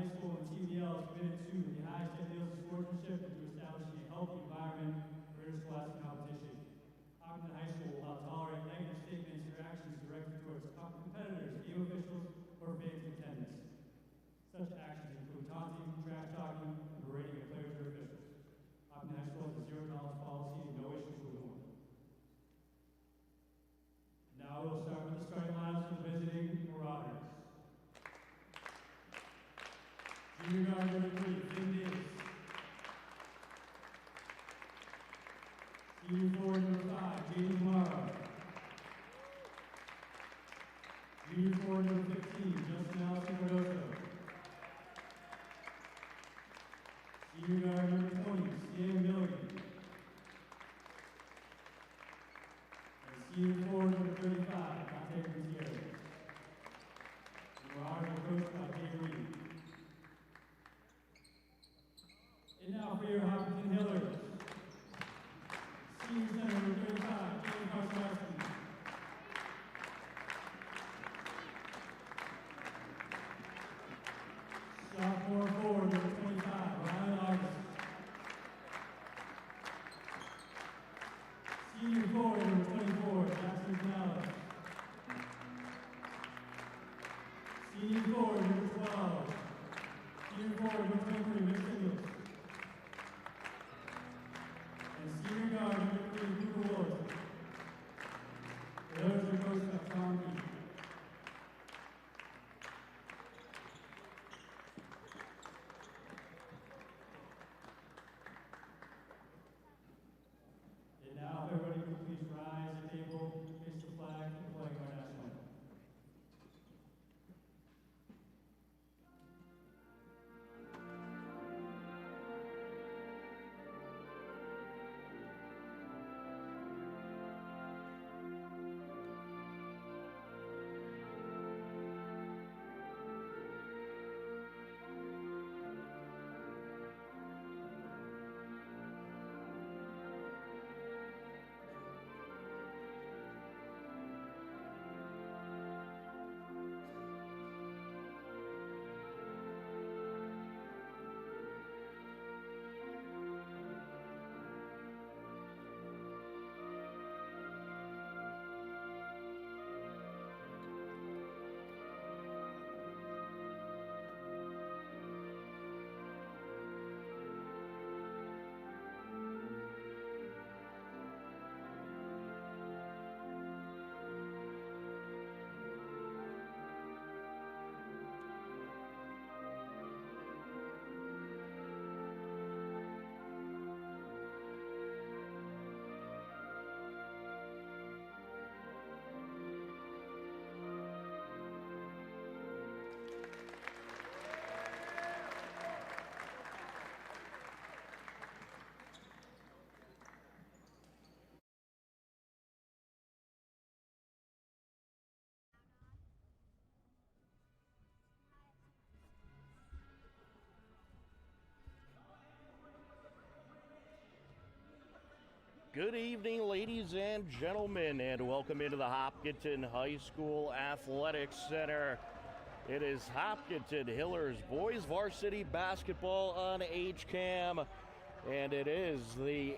High School and TVL is committed to the highest ideals of sportsmanship and to establishing a healthy environment for interscholastic competition. Hopkins High School will not tolerate negative statements or actions directed towards competitors, game officials, or fans in attendance. Such actions include taunting, trash talking, and berating of players or officials. Hopkins High School has a zero-tolerance policy and no issues with one. Now we'll start with the starting lineups for the visiting Marauders. Junior guard number 3, Finn Davis. Senior forward number 5, James Morrow. Junior forward number 15, Justin Allison Cardoso. Senior guard number 20, Stan Milligan. And senior forward number 35, Dante Gutierrez. The Marauders are coached by Dave Reed. And now for your Hopkins Hillers. Senior center number 35, Jalen Koszarski. Sophomore forward number 25, Ryan August. Senior forward number 24, Jackson Canales. Senior forward number 12, senior forward number 23, Mitch Ingles. And senior guard number 3, Luca Willis. The others are coached by Tom Reed. And now, if everybody could please rise at the table, face the flag, and play our national anthem. Good evening, ladies and gentlemen, and welcome into the Hopkinton High School Athletics Center. It is Hopkinton Hillers boys varsity basketball on HCAM, and it is the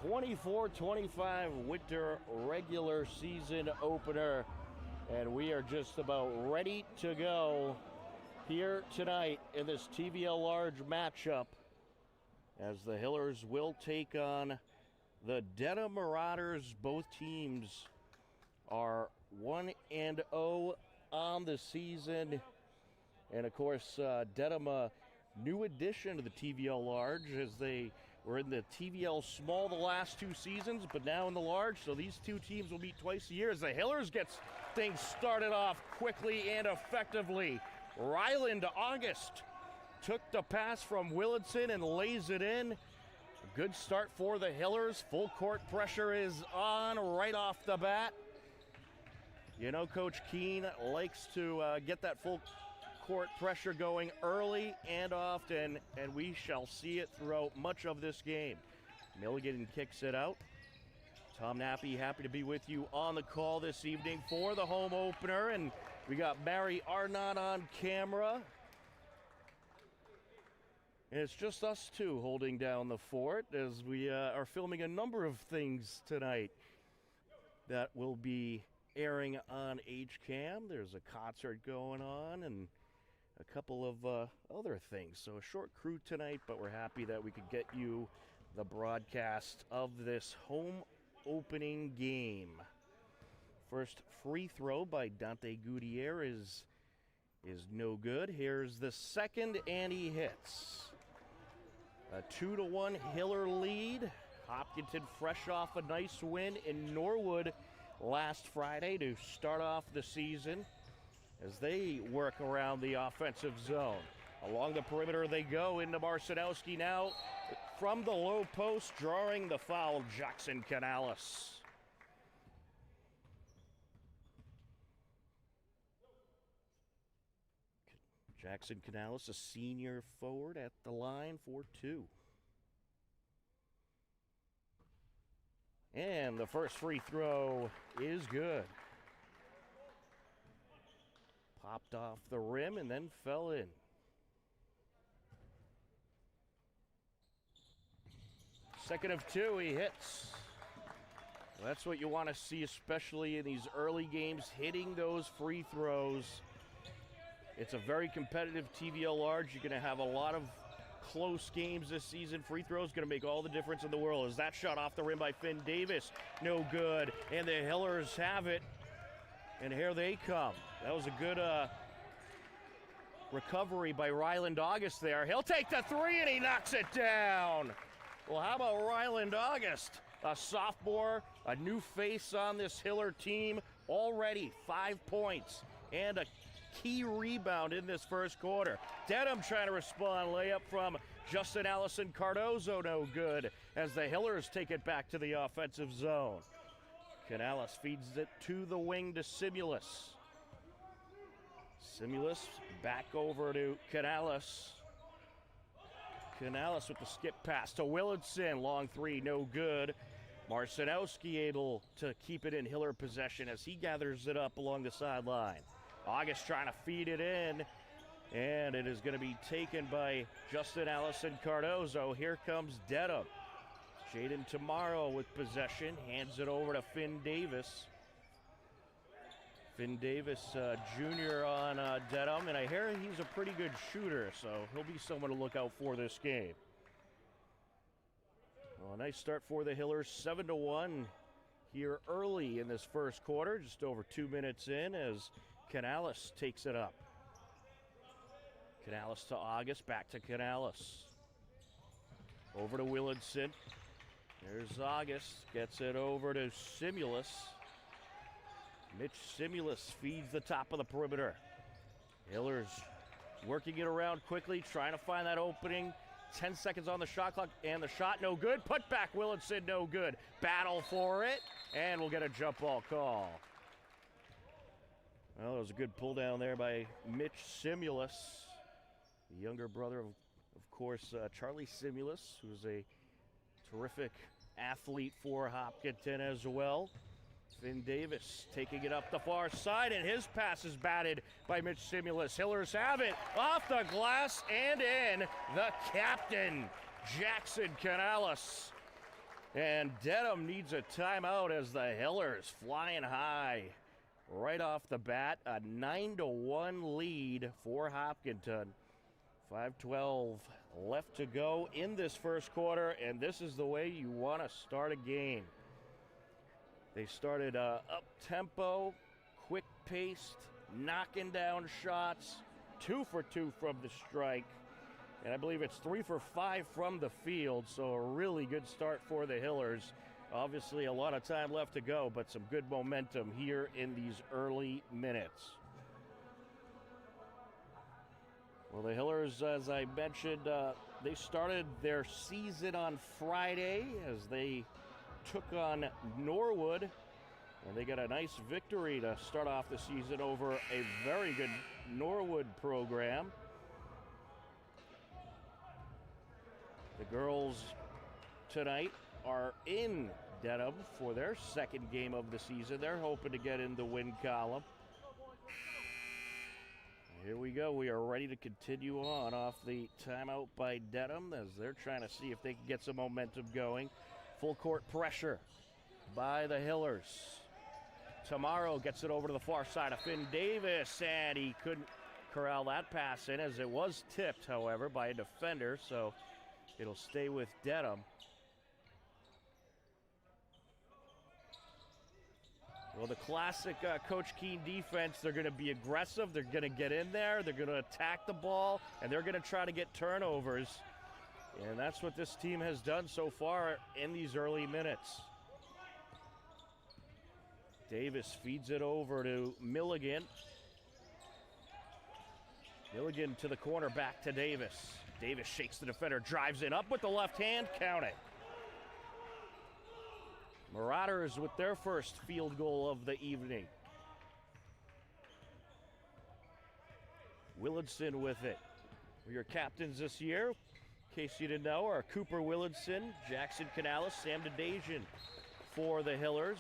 24-25 winter regular season opener, and we are just about ready to go here tonight in this TVL large matchup as the Hillers will take on the Dedham Marauders. Both teams are 1-0 on the season. And of course, Dedham, a new addition to the TVL large, as they were in the TVL small the last 2 seasons, but now in the large. So these 2 teams will meet twice a year as the Hillers gets things started off quickly and effectively. Ryland August took the pass from Willardson and lays it in. A good start for the Hillers. Full court pressure is on right off the bat. You know, Coach Keene likes to get that full court pressure going early and often, and we shall see it throughout much of this game. Milligan kicks it out. Tom Nappy, happy to be with you on the call this evening for the home opener, and we got Mary Arnott on camera. And it's just us two holding down the fort as we are filming a number of things tonight that will be airing on HCAM. There's a concert going on and a couple of other things. So a short crew tonight, but we're happy that we could get you the broadcast of this home opening game. First free throw by Dante Gutierrez is no good. Here's the second, and he hits. A 2-1 Hiller lead. Hopkinton fresh off a nice win in Norwood last Friday to start off the season as they work around the offensive zone. Along the perimeter they go into Marcinowski now from the low post, drawing the foul, Jackson Canales. Jackson Canales, a senior forward at the line for two. And the first free throw is good. Popped off the rim and then fell in. Second of two, he hits. Well, that's what you want to see, especially in these early games, hitting those free throws. It's a very competitive TVL large. You're going to have a lot of close games this season. Free throws going to make all the difference in the world. As that shot off the rim by Finn Davis, no good. And the Hillers have it. And here they come. That was a good recovery by Ryland August there. He'll take the three and he knocks it down. Well, how about Ryland August? A sophomore, a new face on this Hiller team. Already 5 points and a key rebound in this first quarter. Dedham trying to respond. Layup from Justin Allison Cardozo, no good, as the Hillers take it back to the offensive zone. Canales feeds it to the wing to Simulus. Simulus back over to Canales. Canales with the skip pass to Willardson. Long three, no good. Marcinowski able to keep it in Hiller possession as he gathers it up along the sideline. August trying to feed it in, and it is going to be taken by Justin Allison Cardozo. Here comes Dedham. Jaden Tomorrow with possession, hands it over to Finn Davis. Finn Davis, junior on Dedham, and I hear he's a pretty good shooter, so he'll be someone to look out for this game. Well, a nice start for the Hillers, 7-1 here early in this first quarter, just over 2 minutes in as Canales takes it up. Canales to August, back to Canales. Over to Willardson. There's August, gets it over to Simulus. Mitch Simulus feeds the top of the perimeter. Hillers working it around quickly, trying to find that opening. 10 seconds on the shot clock, and the shot no good. Put back Willardson, no good. Battle for it, and we'll get a jump ball call. Well, it was a good pull down there by Mitch Simulus, the younger brother of course, Charlie Simulus, who's a terrific athlete for Hopkinton as well. Finn Davis taking it up the far side, and his pass is batted by Mitch Simulus. Hillers have it off the glass and in. The captain, Jackson Canales. And Dedham needs a timeout as the Hillers flying high. Right off the bat, a 9-1 lead for Hopkinton. 5:12 left to go in this first quarter, and this is the way you want to start a game. They started up-tempo, quick-paced, knocking down shots, 2 for 2 from the strike, and I believe it's 3 for 5 from the field, so a really good start for the Hillers. Obviously a lot of time left to go, but some good momentum here in these early minutes. Well, the Hillers, as I mentioned, they started their season on Friday as they took on Norwood, and they got a nice victory to start off the season over a very good Norwood program. The girls tonight are in Dedham for their second game of the season. They're hoping to get in the win column. Here we go. We are ready to continue on off the timeout by Dedham as they're trying to see if they can get some momentum going. Full court pressure by the Hillers. Tomorrow gets it over to the far side of Finn Davis, and he couldn't corral that pass in as it was tipped, however, by a defender, so it'll stay with Dedham. Well, the classic Coach Keene defense, they're going to be aggressive, they're going to get in there, they're going to attack the ball, and they're going to try to get turnovers. And that's what this team has done so far in these early minutes. Davis feeds it over to Milligan. Milligan to the corner, back to Davis. Davis shakes the defender, drives in, up with the left hand, count it. Marauders with their first field goal of the evening. Willardson with it. Your captains this year, in case you didn't know, are Cooper Willardson, Jackson Canales, Sam Dedham for the Hillers.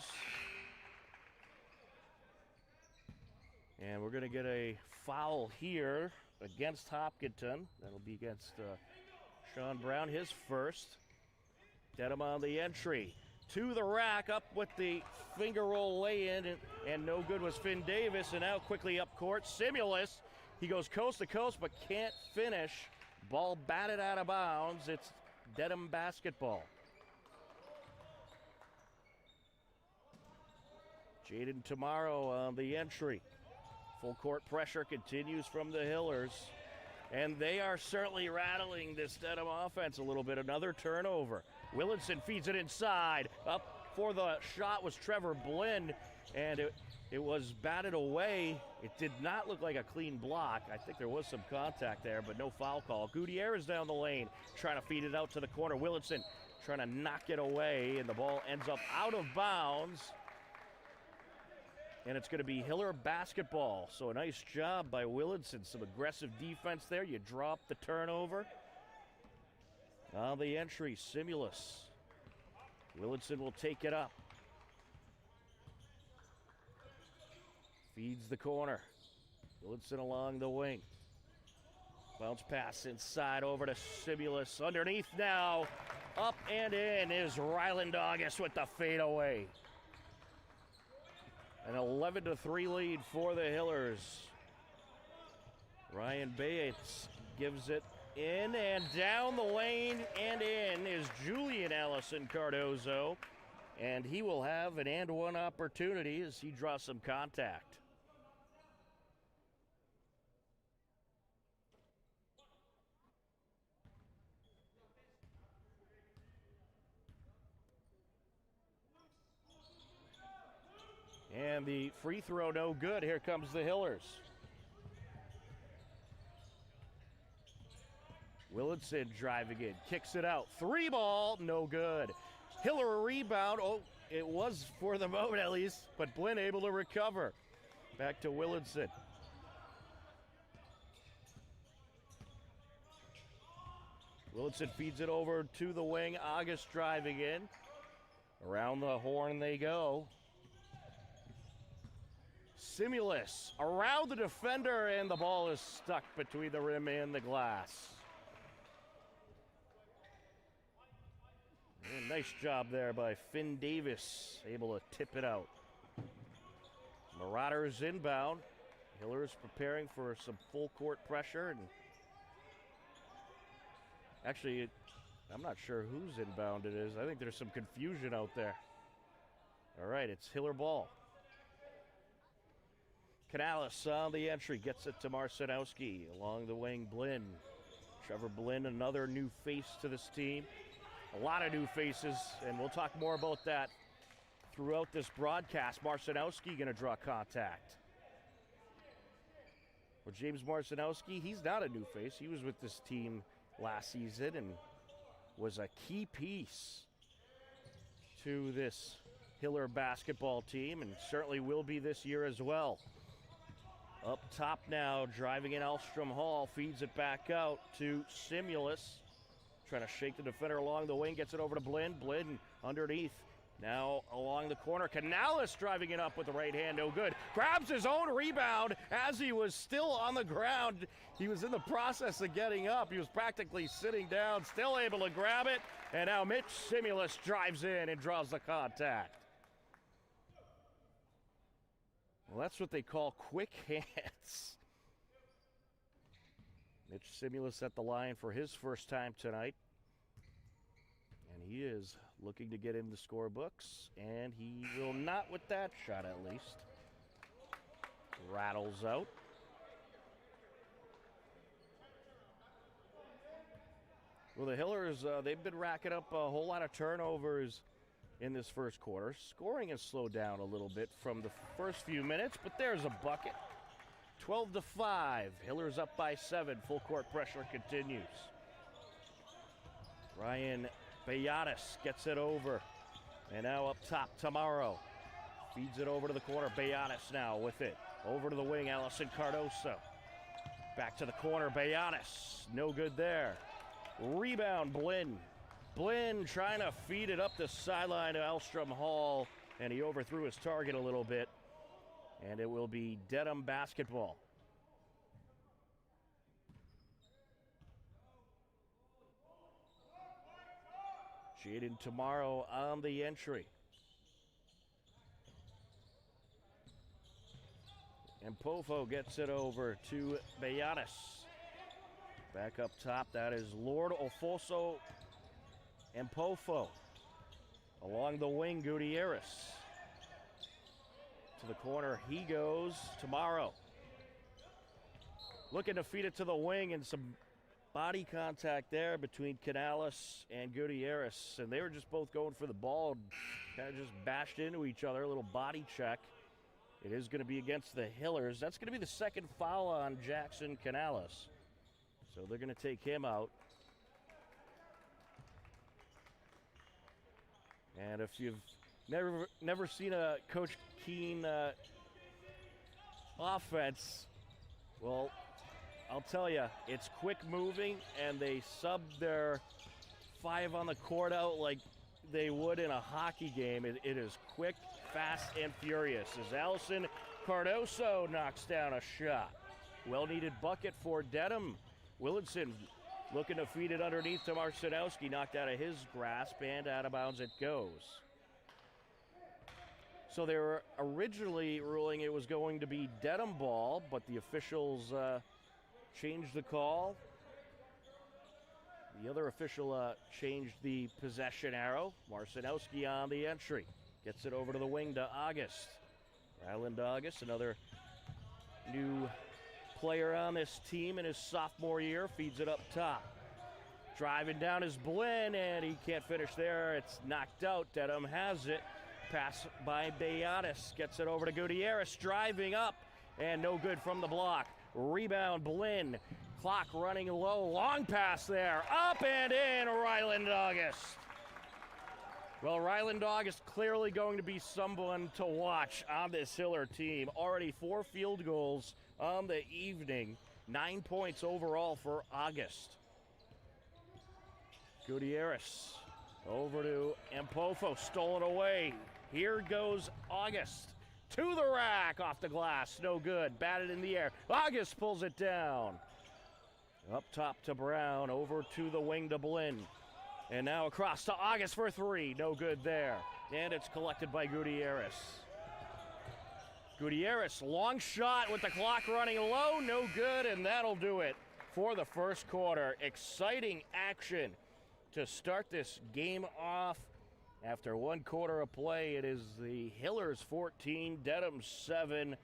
And we're going to get a foul here against Hopkinton. That'll be against Sean Brown, his first. Dedham on the entry. To the rack, up with the finger roll lay-in, and no good was Finn Davis. And now quickly up court, Simulus. He goes coast to coast but can't finish. Ball batted out of bounds. It's Dedham basketball. Jaden Tomorrow on the entry. Full court pressure continues from the Hillers. And they are certainly rattling this Dedham offense a little bit. Another turnover. Willardson feeds it inside. Up for the shot was Trevor Blinn, and it was batted away. It did not look like a clean block. I think there was some contact there, but no foul call. Gutierrez down the lane, trying to feed it out to the corner. Willardson trying to knock it away, and the ball ends up out of bounds. And it's going to be Hiller basketball. So a nice job by Willardson. Some aggressive defense there. You drop the turnover. On the entry, Simulus. Willardson will take it up. Feeds the corner. Willardson along the wing. Bounce pass inside over to Simulus. Underneath now. Up and in is Ryland August with the fadeaway. An 11-3 lead for the Hillers. Ryan Bates gives it in and down the lane, and in is Julian Allison Cardozo. And he will have an and one opportunity as he draws some contact. And the free throw no good. Here comes the Hillers. Willardson driving in, kicks it out. Three ball, no good. Hiller a rebound. Oh, it was for the moment at least, but Blinn able to recover. Back to Willardson. Willardson feeds it over to the wing. August driving in. Around the horn they go. Simulus around the defender, and the ball is stuck between the rim and the glass. And nice job there by Finn Davis, able to tip it out. Marauders inbound. Hillers preparing for some full court pressure. And actually, I'm not sure whose inbound it is. I think there's some confusion out there. All right, it's Hiller ball. Canales on the entry, gets it to Marcinowski. Along the wing, Blinn. Trevor Blinn, another new face to this team. A lot of new faces, and we'll talk more about that throughout this broadcast. Marcinowski going to draw contact. Well, James Marcinowski, he's not a new face. He was with this team last season and was a key piece to this Hiller basketball team, and certainly will be this year as well. Up top now, driving in Elstrom Hall, feeds it back out to Simulus. Trying to shake the defender along the wing, gets it over to Blinn. Blinn underneath, Now along the corner, Canales driving it up with the right hand, no good. Grabs his own rebound as he was still on the ground. He was in the process of getting up. He was practically sitting down, still able to grab it. And now Mitch Simulus drives in and draws the contact. Well, that's what they call quick hands. Mitch Simulus at the line for his first time tonight. And he is looking to get in the scorebooks, and he will not with that shot at least. Rattles out. Well, the Hillers, they've been racking up a whole lot of turnovers in this first quarter. Scoring has slowed down a little bit from the first few minutes, but there's a bucket. 12-5. Hillers up by 7. Full court pressure continues. Ryan Beatis gets it over. And now up top, Tomorrow. Feeds it over to the corner. Beatis now with it. Over to the wing, Allison Cardoso. Back to the corner, Beatis. No good there. Rebound, Blinn. Blinn trying to feed it up the sideline to Elstrom Hall, and he overthrew his target a little bit. And it will be Dedham basketball. Jaden Tomorrow on the entry. And Pofo gets it over to Beatis. Back up top, that is Lord Ofoso and Pofo. Along the wing, Gutierrez. To the corner, he goes. Tomorrow. Looking to feed it to the wing, and some body contact there between Canales and Gutierrez. And they were just both going for the ball, kind of just bashed into each other, a little body check. It is going to be against the Hillers. That's going to be the second foul on Jackson Canales. So they're going to take him out. And if you've never seen a Coach Keene offense, well, I'll tell you, it's quick moving, and they sub their 5 on the court out like they would in a hockey game. It is quick, fast, and furious as Allison Cardoso knocks down a shot. Well-needed bucket for Dedham. Willinson looking to feed it underneath to Marcinowski, knocked out of his grasp, and out of bounds it goes. So they were originally ruling it was going to be Dedham ball, but the officials changed the call. The other official changed the possession arrow. Marcinowski on the entry. Gets it over to the wing to August. Ryland August, another new player on this team in his sophomore year, feeds it up top. Driving down is Blinn, and he can't finish there. It's knocked out. Dedham has it. Pass by Beatis. Gets it over to Gutierrez. Driving up, and no good from the block. Rebound, Blinn. Clock running low. Long pass there. Up and in, Ryland August. Well, Ryland August clearly going to be someone to watch on this Hiller team. Already 4 field goals on the evening. 9 points overall for August. Gutierrez over to Empofo, stolen away. Here goes August. To the rack, off the glass, no good. Batted in the air. August pulls it down. Up top to Brown, over to the wing to Blinn. And now across to August for 3, no good there. And it's collected by Gutierrez. Gutierrez, long shot with the clock running low, no good, and that'll do it for the first quarter. Exciting action to start this game off. After 1 quarter of play, it is the Hillers 14, Dedham 7.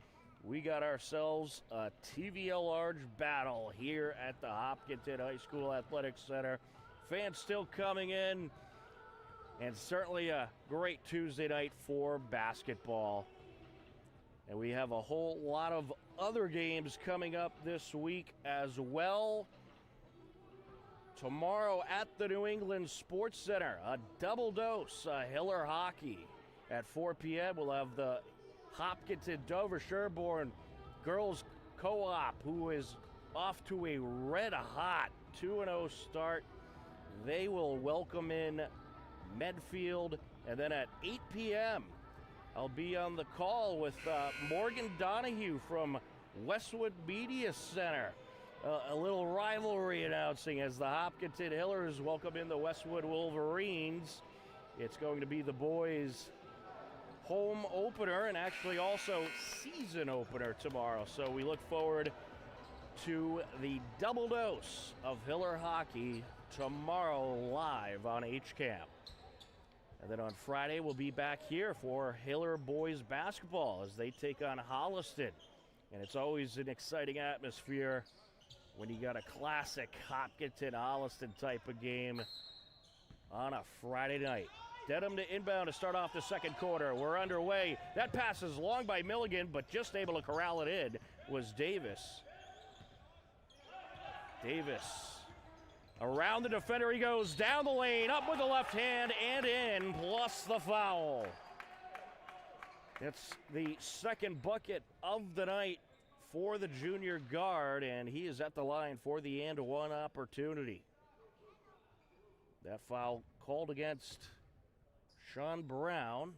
We got ourselves a TVL large battle here at the Hopkinton High School Athletic Center. Fans still coming in, and certainly a great Tuesday night for basketball. And we have a whole lot of other games coming up this week as well. Tomorrow at the New England Sports Center, a double dose of Hiller hockey. At 4 p.m., we'll have the Hopkinton Dover Sherborne Girls Co-op, who is off to a red-hot 2-0 start. They will welcome in Medfield And then at 8 p.m., I'll be on the call with Morgan Donahue from Westwood Media Center. A little rivalry announcing as the Hopkinton Hillers welcome in the Westwood Wolverines. It's going to be the boys' home opener and actually also season opener tomorrow. So we look forward to the double dose of Hiller hockey tomorrow live on HCAM. And then on Friday, we'll be back here for Hiller boys basketball as they take on Holliston. And it's always an exciting atmosphere when you got a classic Hopkinton-Holliston type of game on a Friday night. Dedham to inbound to start off the second quarter. We're underway. That pass is long by Milligan, but just able to corral it in was Davis. Davis around the defender he goes, down the lane, up with the left hand and in, plus the foul. It's the second bucket of the night for the junior guard, and he is at the line for the and one opportunity. That foul called against Sean Brown.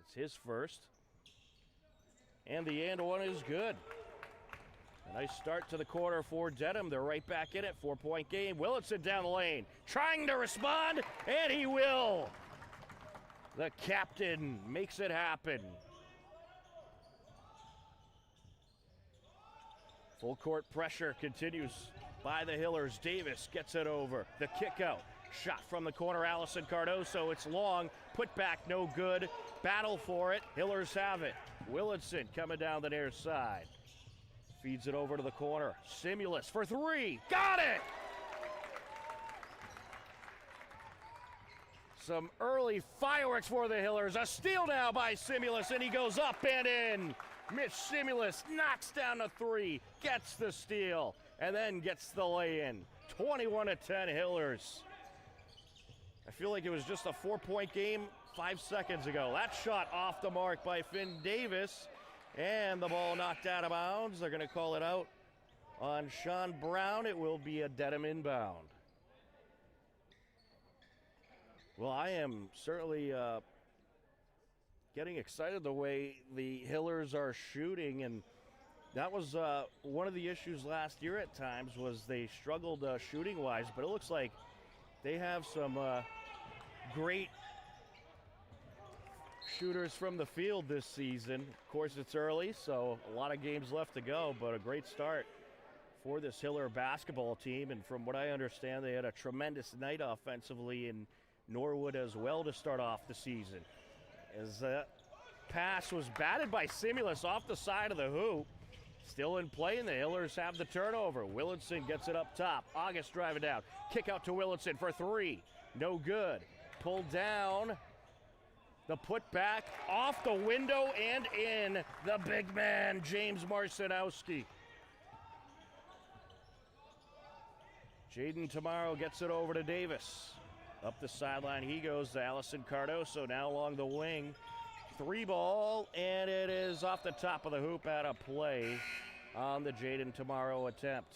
It's his first. And the and one is good. A nice start to the quarter for Dedham. They're right back in it. 4-point game. Willetson down the lane, trying to respond, and he will. The captain makes it happen. Full court pressure continues by the Hillers. Davis gets it over. The kick out. Shot from the corner, Allison Cardoso. It's long. Put back, no good. Battle for it. Hillers have it. Willetson coming down the near side. Feeds it over to the corner. Simulus for three. Got it! Some early fireworks for the Hillers. A steal now by Simulus, and he goes up and in. Mitch Simulus knocks down the three, gets the steal, and then gets the lay-in. 21-10 Hillers. I feel like it was just a 4-point game 5 seconds ago. That shot off the mark by Finn Davis, and the ball knocked out of bounds. They're going to call it out on Sean Brown. It will be a Dedham inbound. Well, I am certainly getting excited the way the Hillers are shooting, and that was one of the issues last year at times was they struggled shooting-wise, but it looks like they have some great shooters from the field this season. Of course, it's early, so a lot of games left to go, but a great start for this Hiller basketball team, and from what I understand, they had a tremendous night offensively in Norwood as well to start off the season. As that pass was batted by Simulus off the side of the hoop. Still in play, and the Hillers have the turnover. Willetson gets it up top. August driving down. Kick out to Willetson for three. No good. Pulled down. The putback off the window and in. The big man, James Marcinowski. Jaden Tomorrow gets it over to Davis. Up the sideline he goes to Allison Cardoso, now along the wing. Three ball, and it is off the top of the hoop out of play on the Jaden Tomorrow attempt.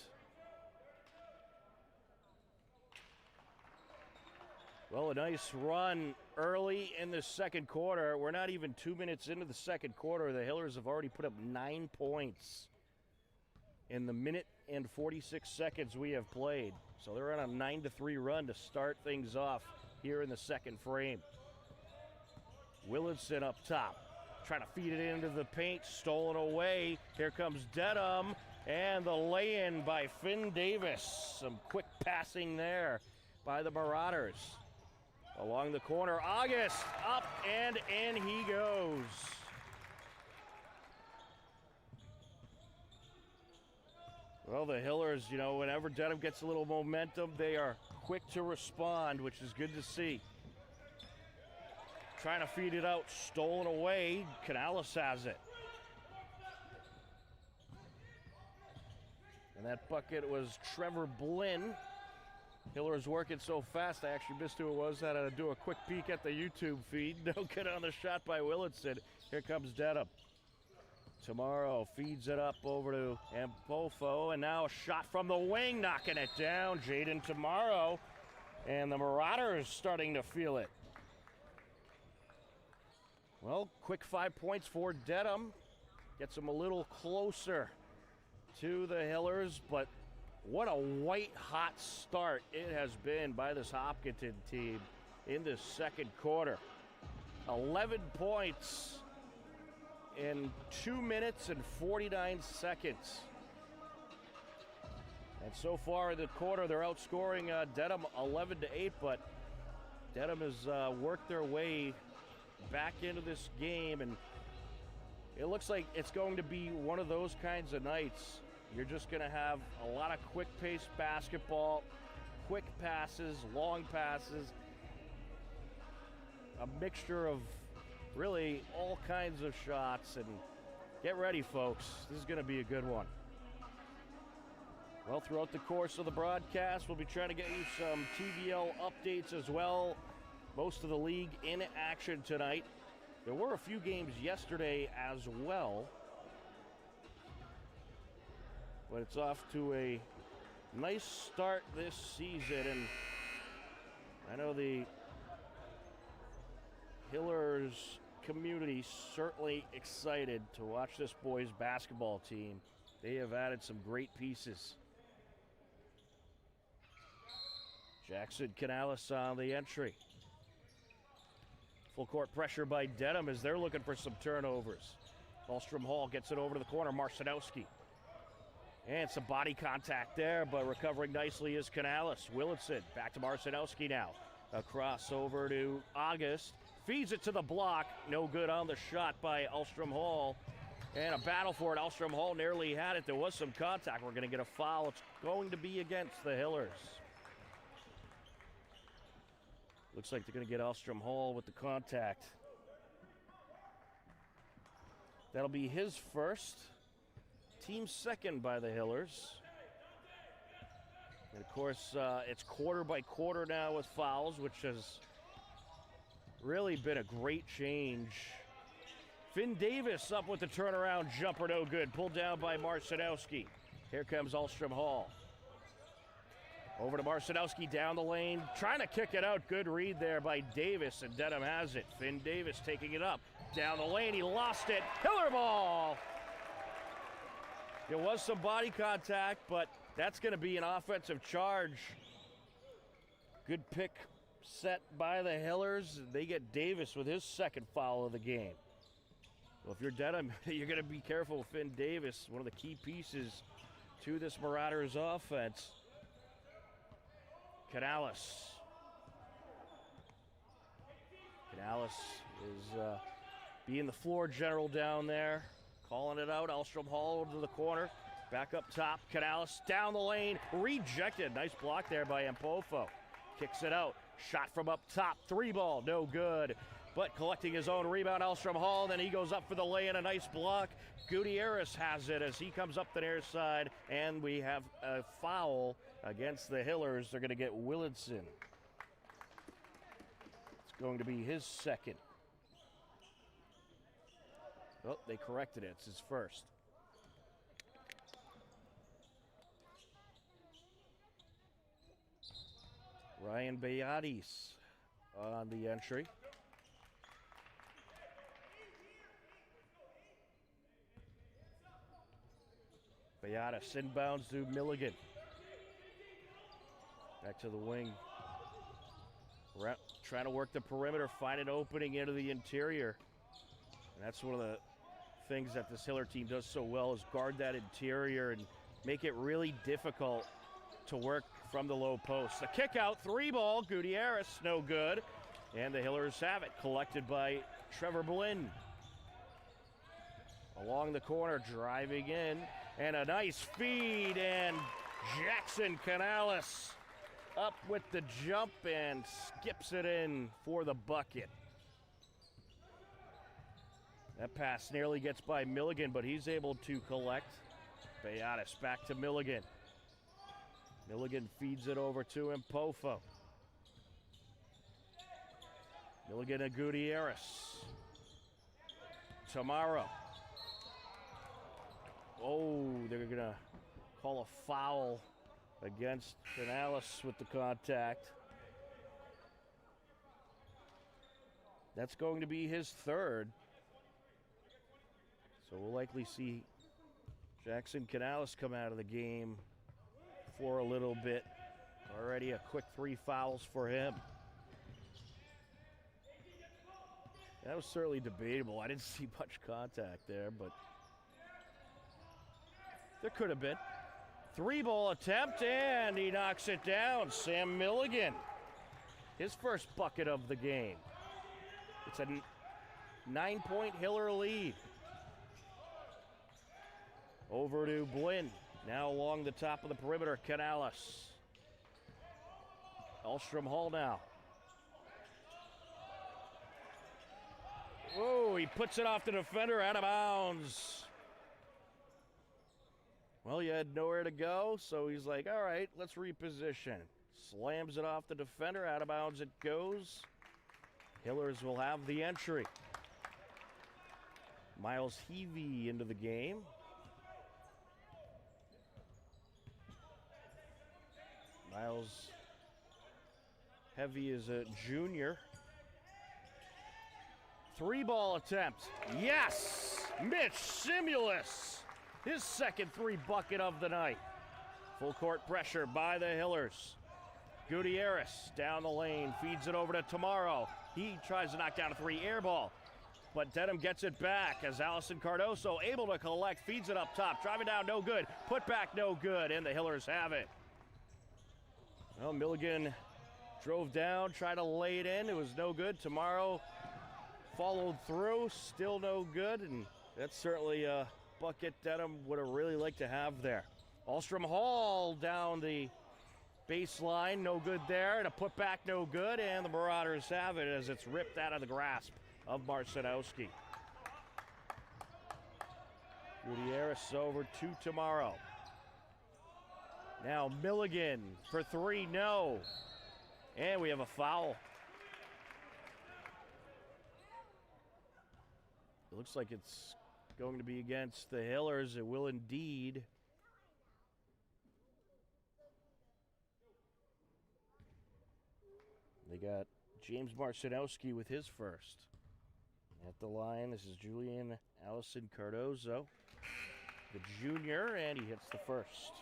Well, a nice run early in the second quarter. We're not even 2 minutes into the second quarter. The Hillers have already put up 9 points in the minute and 46 seconds we have played. So they're on a 9-3 run to start things off here in the second frame. Willetson up top, trying to feed it into the paint, stolen away. Here comes Dedham, and the lay-in by Finn Davis. Some quick passing there by the Marauders. Along the corner, August, up and in he goes. Well, the Hillers, you know, whenever Dedham gets a little momentum, they are quick to respond, which is good to see. Trying to feed it out, stolen away. Canales has it. And that bucket was Trevor Blinn. Hillers working so fast, I actually missed who it was. Had to do a quick peek at the YouTube feed. No good on the shot by Willetson. Here comes Dedham. Tomorrow feeds it up over to Ampofo, and now a shot from the wing, knocking it down. Jaden Tomorrow, and the Marauders starting to feel it. Well, quick 5 points for Dedham. Gets them a little closer to the Hillers, but what a white-hot start it has been by this Hopkinton team in the second quarter. 11 points in 2 minutes and 49 seconds. And so far in the quarter, they're outscoring Dedham 11-8, but Dedham has worked their way back into this game, and it looks like it's going to be one of those kinds of nights. You're just going to have a lot of quick-paced basketball, quick passes, long passes, a mixture of really all kinds of shots, and get ready, folks. This is going to be a good one. Well, throughout the course of the broadcast, we'll be trying to get you some TVL updates as well. Most of the league in action tonight. There were a few games yesterday as well, but it's off to a nice start this season, and I know the Hillers community certainly excited to watch this boys basketball team. They have added some great pieces. Jackson Canales on the entry. Full court pressure by Dedham as they're looking for some turnovers. Alstrom Hall gets it over to the corner, Marcinowski. And some body contact there, but recovering nicely is Canales. Willardson back to Marcinowski now. Across over to August. Feeds it to the block. No good on the shot by Alstrom Hall. And a battle for it. Alstrom Hall nearly had it. There was some contact. We're going to get a foul. It's going to be against the Hillers. Looks like they're going to get Alstrom Hall with the contact. That'll be his first. Team second by the Hillers. And of course, it's quarter by quarter now with fouls, which has really been a great change. Finn Davis up with the turnaround jumper, no good. Pulled down by Marcinowski. Here comes Alstrom Hall. Over to Marcinowski down the lane, trying to kick it out. Good read there by Davis, and Dedham has it. Finn Davis taking it up. Down the lane, he lost it. Hiller ball! There was some body contact, but that's going to be an offensive charge. Good pick set by the Hillers. They get Davis with his second foul of the game. Well, if you're Dedham, you're going to be careful with Finn Davis, one of the key pieces to this Marauders offense. Canales. Canales is being the floor general down there. Calling it out. Alstrom Hall over to the corner. Back up top. Canales down the lane. Rejected. Nice block there by Empofo. Kicks it out. Shot from up top. 3-ball. No good. But collecting his own rebound, Alstrom Hall. Then he goes up for the lay-in. A nice block. Gutierrez has it as he comes up the near side. And we have a foul against the Hillers. They're going to get Willardson. It's going to be his second. Oh, they corrected it. It's his first. Ryan Bayatis on the entry. Bayatis inbounds to Milligan. Back to the wing. Trying to work the perimeter, find an opening into the interior. And that's one of the things that this Hiller team does so well, is guard that interior and make it really difficult to work from the low post. The kick out, 3-ball, Gutierrez, no good. And the Hillers have it, collected by Trevor Blinn. Along the corner, driving in, and a nice feed, and Jackson Canales up with the jump and skips it in for the bucket. That pass nearly gets by Milligan, but he's able to collect. Bayatis back to Milligan. Milligan feeds it over to Empofo. Milligan and Gutierrez. Tomorrow. Oh, they're going to call a foul against Canales with the contact. That's going to be his third. So we'll likely see Jackson Canales come out of the game for a little bit. Already a quick 3 fouls for him. That was certainly debatable. I didn't see much contact there, but there could have been. 3-ball attempt, and he knocks it down. Sam Milligan, his first bucket of the game. It's a 9-point Hiller lead. Over to Blinn. Now along the top of the perimeter, Canales. Elstrom Hall now. Whoa, he puts it off the defender, out of bounds. Well, he had nowhere to go, so he's like, all right, let's reposition. Slams it off the defender, out of bounds it goes. Hillers will have the entry. Miles Heavey into the game. Miles Heavey is a junior. 3-ball attempt. Yes! Mitch Simulus. His second 3 bucket of the night. Full court pressure by the Hillers. Gutierrez down the lane, feeds it over to Tomorrow. He tries to knock down a 3 air ball, but Dedham gets it back as Allison Cardoso able to collect, feeds it up top, driving down, no good, put back, no good, and the Hillers have it. Well, Milligan drove down, tried to lay it in, it was no good. Tomorrow followed through, still no good, and that's certainly a bucket Dedham would have really liked to have there. Elstrom Hall down the baseline, no good there, and a putback, no good, and the Marauders have it as it's ripped out of the grasp of Marcinowski. Gutierrez over to Tomorrow. Now Milligan for 3, no. And we have a foul. It looks like it's going to be against the Hillers. It will indeed. They got James Marcinowski with his first. At the line, this is Julian Allison Cardozo, the junior, and he hits the first.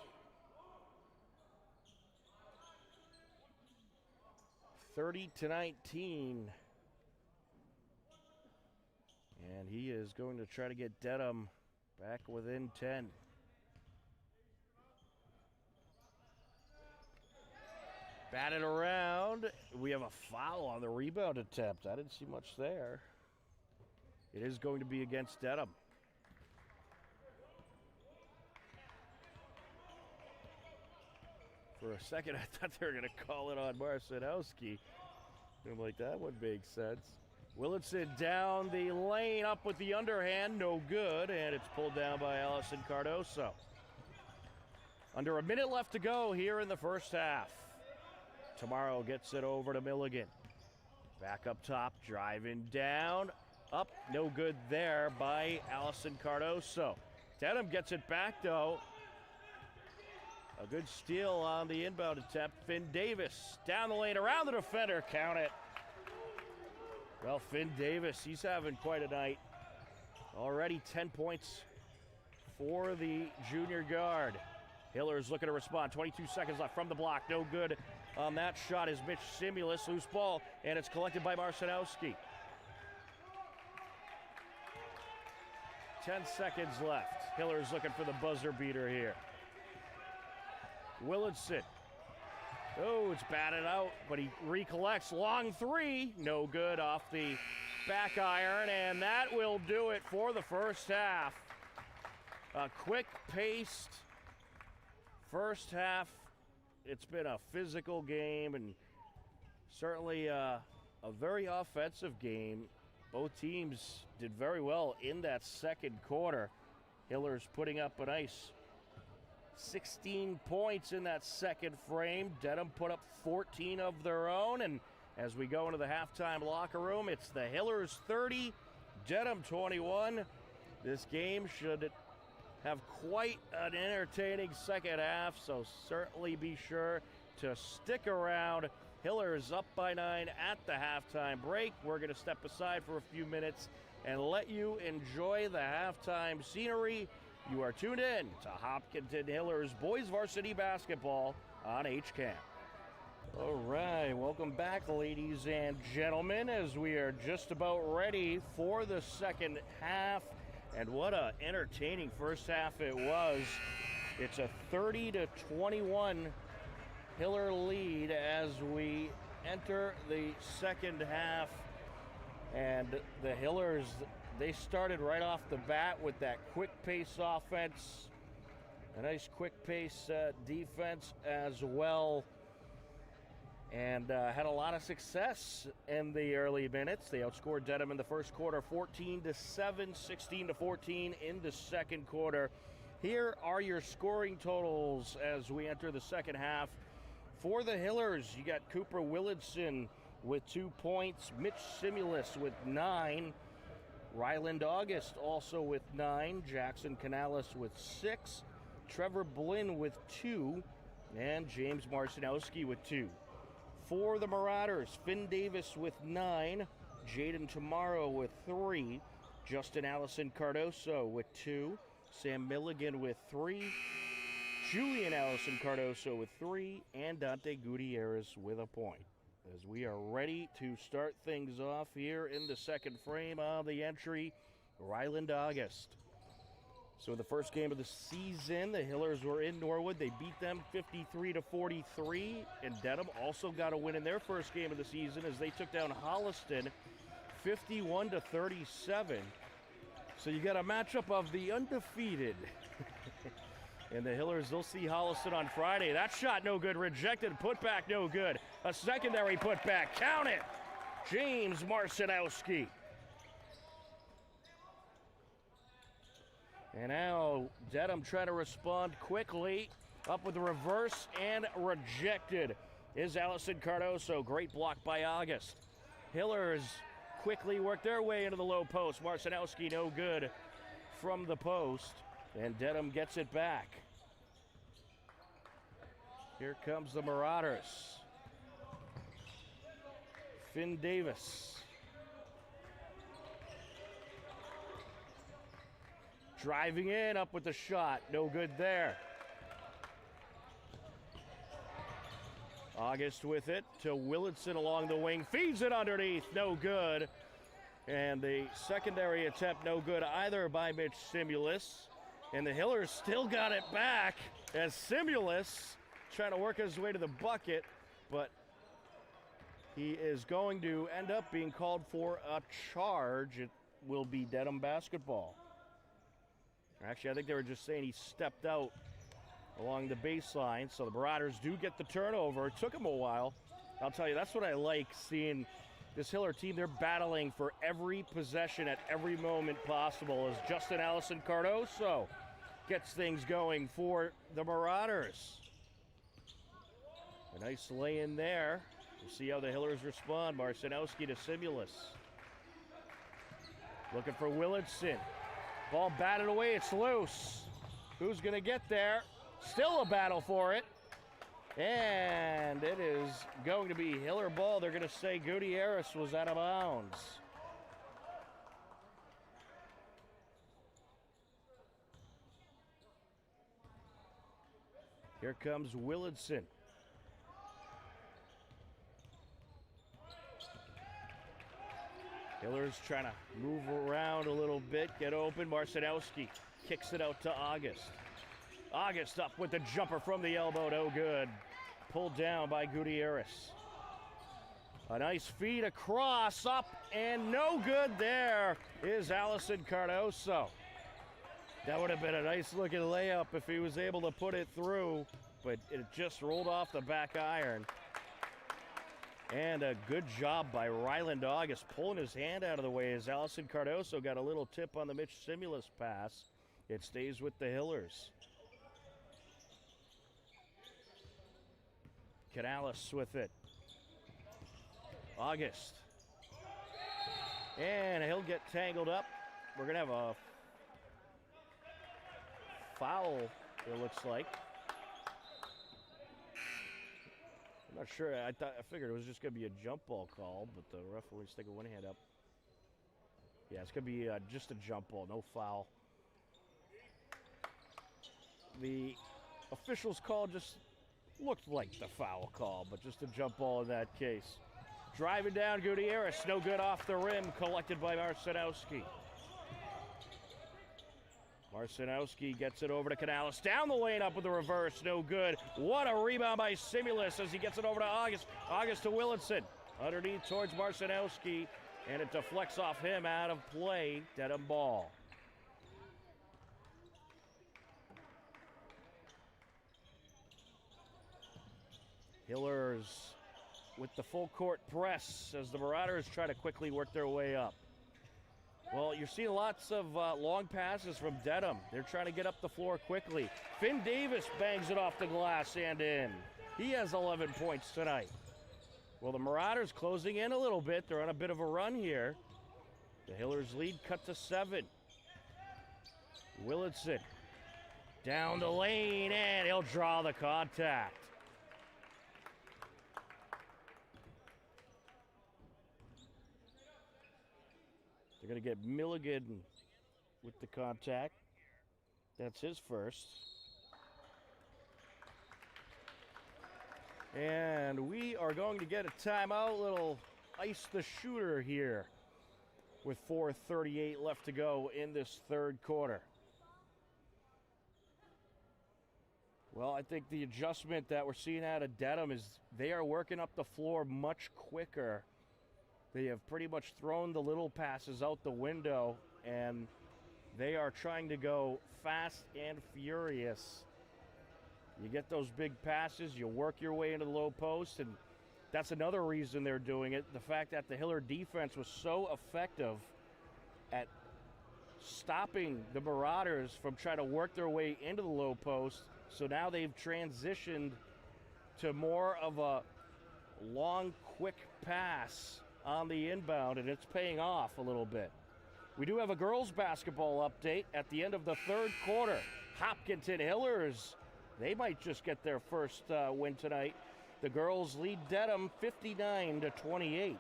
30-19. And he is going to try to get Dedham back within 10. Batted around. We have a foul on the rebound attempt. I didn't see much there. It is going to be against Dedham. For a second, I thought they were going to call it on Marcinowski. I'm like, that would make sense. Willardson down the lane, up with the underhand, no good, and it's pulled down by Allison Cardoso. Under a minute left to go here in the first half. Tomorrow gets it over to Milligan. Back up top, driving down, up, no good there by Allison Cardoso. Dedham gets it back though. A good steal on the inbound attempt. Finn Davis down the lane, around the defender, count it. Well, Finn Davis, he's having quite a night. Already 10 points for the junior guard. Hillers looking to respond. 22 seconds left from the block. No good on that shot is Mitch Simulus. Loose ball, and it's collected by Marcinowski. 10 seconds left. Hillers looking for the buzzer beater here. Willardson. Oh, it's batted out, but he recollects. Long 3, no good off the back iron, and that will do it for the first half. A quick-paced first half. It's been a physical game and certainly a very offensive game. Both teams did very well in that second quarter. Hillers putting up a nice 16 points in that second frame. Dedham put up 14 of their own, and as we go into the halftime locker room, it's the Hillers 30, Dedham 21. This game should have quite an entertaining second half, so certainly be sure to stick around Hillers up by 9 at the halftime break. We're going to step aside for a few minutes and let you enjoy the halftime scenery. You are tuned in to Hopkinton Hillers Boys Varsity Basketball on HCAM. All right, welcome back, ladies and gentlemen, as we are just about ready for the second half. And what an entertaining first half it was. It's a 30-21 Hiller lead as we enter the second half. And the Hillers, they started right off the bat with that quick pace offense, a nice quick pace defense as well, and had a lot of success in the early minutes. They outscored Dedham in the first quarter 14-7, 16-14 in the second quarter. Here are your scoring totals as we enter the second half. For the Hillers, you got Cooper Willardson with 2 points, Mitch Simulus with 9, Ryland August also with 9, Jackson Canales with 6, Trevor Blinn with 2, and James Marcinowski with 2. For the Marauders, Finn Davis with 9, Jaden Tomorrow with 3, Justin Allison Cardoso with 2, Sam Milligan with 3, Julian Allison Cardoso with 3, and Dante Gutierrez with a point. As we are ready to start things off here in the second frame of the entry, Ryland August. So in the first game of the season, the Hillers were in Norwood. They beat them 53-43, and Dedham also got a win in their first game of the season as they took down Holliston 51-37. So you got a matchup of the undefeated. And the Hillers, they'll see Holliston on Friday. That shot no good, rejected, putback no good. A secondary putback, count it! James Marcinowski. And now Dedham trying to respond quickly. Up with the reverse and rejected is Allison Cardoso. Great block by August. Hillers quickly work their way into the low post. Marcinowski no good from the post. And Dedham gets it back. Here comes the Marauders. Finn Davis. Driving in, up with the shot. No good there. August with it to Willardson along the wing. Feeds it underneath. No good. And the secondary attempt no good either by Mitch Simulus. And the Hillers still got it back as Simulus trying to work his way to the bucket, but he is going to end up being called for a charge. It will be Dedham basketball. Actually, I think they were just saying he stepped out along the baseline, so the Marauders do get the turnover. It took them a while. I'll tell you, that's what I like seeing this Hiller team. They're battling for every possession at every moment possible as Justin Allison Cardoso gets things going for the Marauders. A nice lay-in there. We'll see how the Hillers respond. Marcinowski to Simulus. Looking for Willardson. Ball batted away, it's loose. Who's gonna get there? Still a battle for it. And it is going to be Hiller ball. They're gonna say Gutierrez was out of bounds. Here comes Willardson. Hillers trying to move around a little bit, get open. Marcinowski kicks it out to August. August up with the jumper from the elbow, no good. Pulled down by Gutierrez. A nice feed across, up, and no good there is Allison Cardoso. That would have been a nice looking layup if he was able to put it through, but it just rolled off the back iron. And a good job by Ryland August pulling his hand out of the way as Allison Cardoso got a little tip on the Mitch Simulus pass. It stays with the Hillers. Canales with it. August. And he'll get tangled up. We're going to have a foul, it looks like. I'm not sure. I figured it was just going to be a jump ball call, but the referee sticking one hand up. Yeah, it's going to be just a jump ball, no foul. The officials' call just looked like the foul call, but just a jump ball in that case. Driving down Gutierrez, no good off the rim, collected by Marcinowski. Marcinowski gets it over to Canales. Down the lane up with the reverse, no good. What a rebound by Simulus as he gets it over to August. August to Willardson. Underneath towards Marcinowski, and it deflects off him out of play. Dedham ball. Hillers with the full court press as the Marauders try to quickly work their way up. Well, you're seeing lots of long passes from Dedham. They're trying to get up the floor quickly. Finn Davis bangs it off the glass and in. He has 11 points tonight. Well, the Marauders closing in a little bit. They're on a bit of a run here. The Hillers lead cut to 7. Willardson down the lane, and he'll draw the contact. They're going to get Milligan with the contact. That's his first. And we are going to get a timeout, little ice the shooter here with 4:38 left to go in this third quarter. Well, I think the adjustment that we're seeing out of Dedham is they are working up the floor much quicker. They have pretty much thrown the little passes out the window, and they are trying to go fast and furious. You get those big passes, you work your way into the low post, and that's another reason they're doing it. The fact that the Hiller defense was so effective at stopping the Marauders from trying to work their way into the low post, so now they've transitioned to more of a long, quick pass on the inbound, and it's paying off a little bit. We do have a girls basketball update at the end of the third quarter. Hopkinton Hillers, they might just get their first win tonight. The girls lead Dedham 59-28.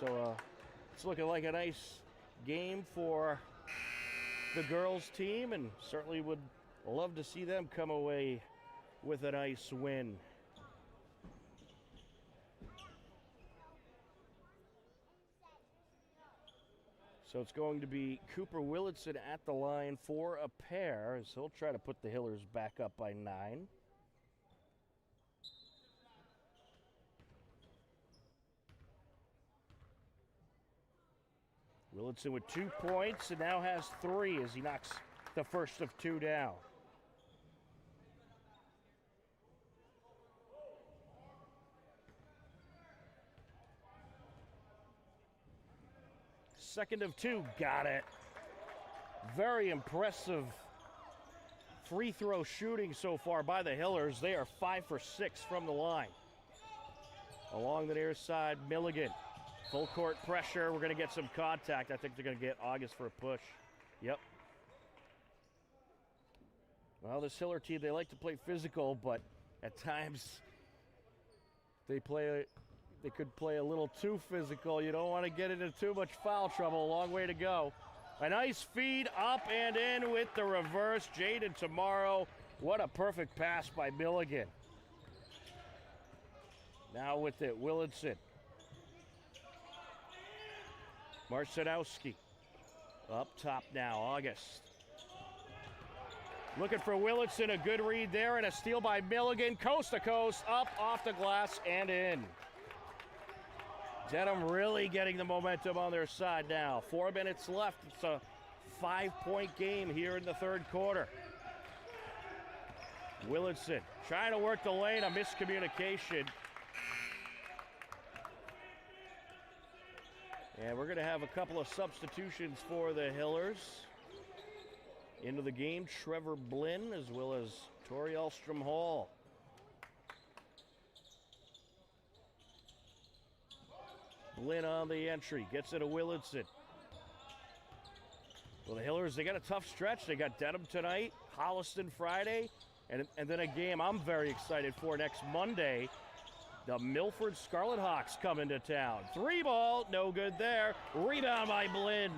So it's looking like a nice game for the girls team, and certainly would love to see them come away with a nice win. So it's going to be Cooper Willardson at the line for a pair, as he'll try to put the Hillers back up by 9. Willardson with 2 points and now has 3 as he knocks the first of 2 down. Second of 2, got it. Very impressive free throw shooting so far by the Hillers. They are 5 for 6 from the line. Along the near side, Milligan. Full court pressure. We're going to get some contact. I think they're going to get August for a push. Yep. Well, this Hiller team, they like to play physical, but at times they could play a little too physical. You don't want to get into too much foul trouble. A long way to go. A nice feed up and in with the reverse. Jaden Tomorrow. What a perfect pass by Milligan. Now with it, Willardson. Marcinowski. Up top now, August. Looking for Willardson, a good read there, and a steal by Milligan. Coast to coast, up off the glass and in. Dedham really getting the momentum on their side now. 4 minutes left. It's a 5-point game here in the third quarter. Willardson trying to work the lane, a miscommunication. And we're going to have a couple of substitutions for the Hillers. Into the game, Trevor Blinn as well as Tori Elstrom Hall. Blinn on the entry, gets it to Willardson. Well, the Hillers, they got a tough stretch. They got Dedham tonight, Holliston Friday, And then a game I'm very excited for next Monday. The Milford Scarlet Hawks come into town. 3 ball, no good there. Rebound by Blinn.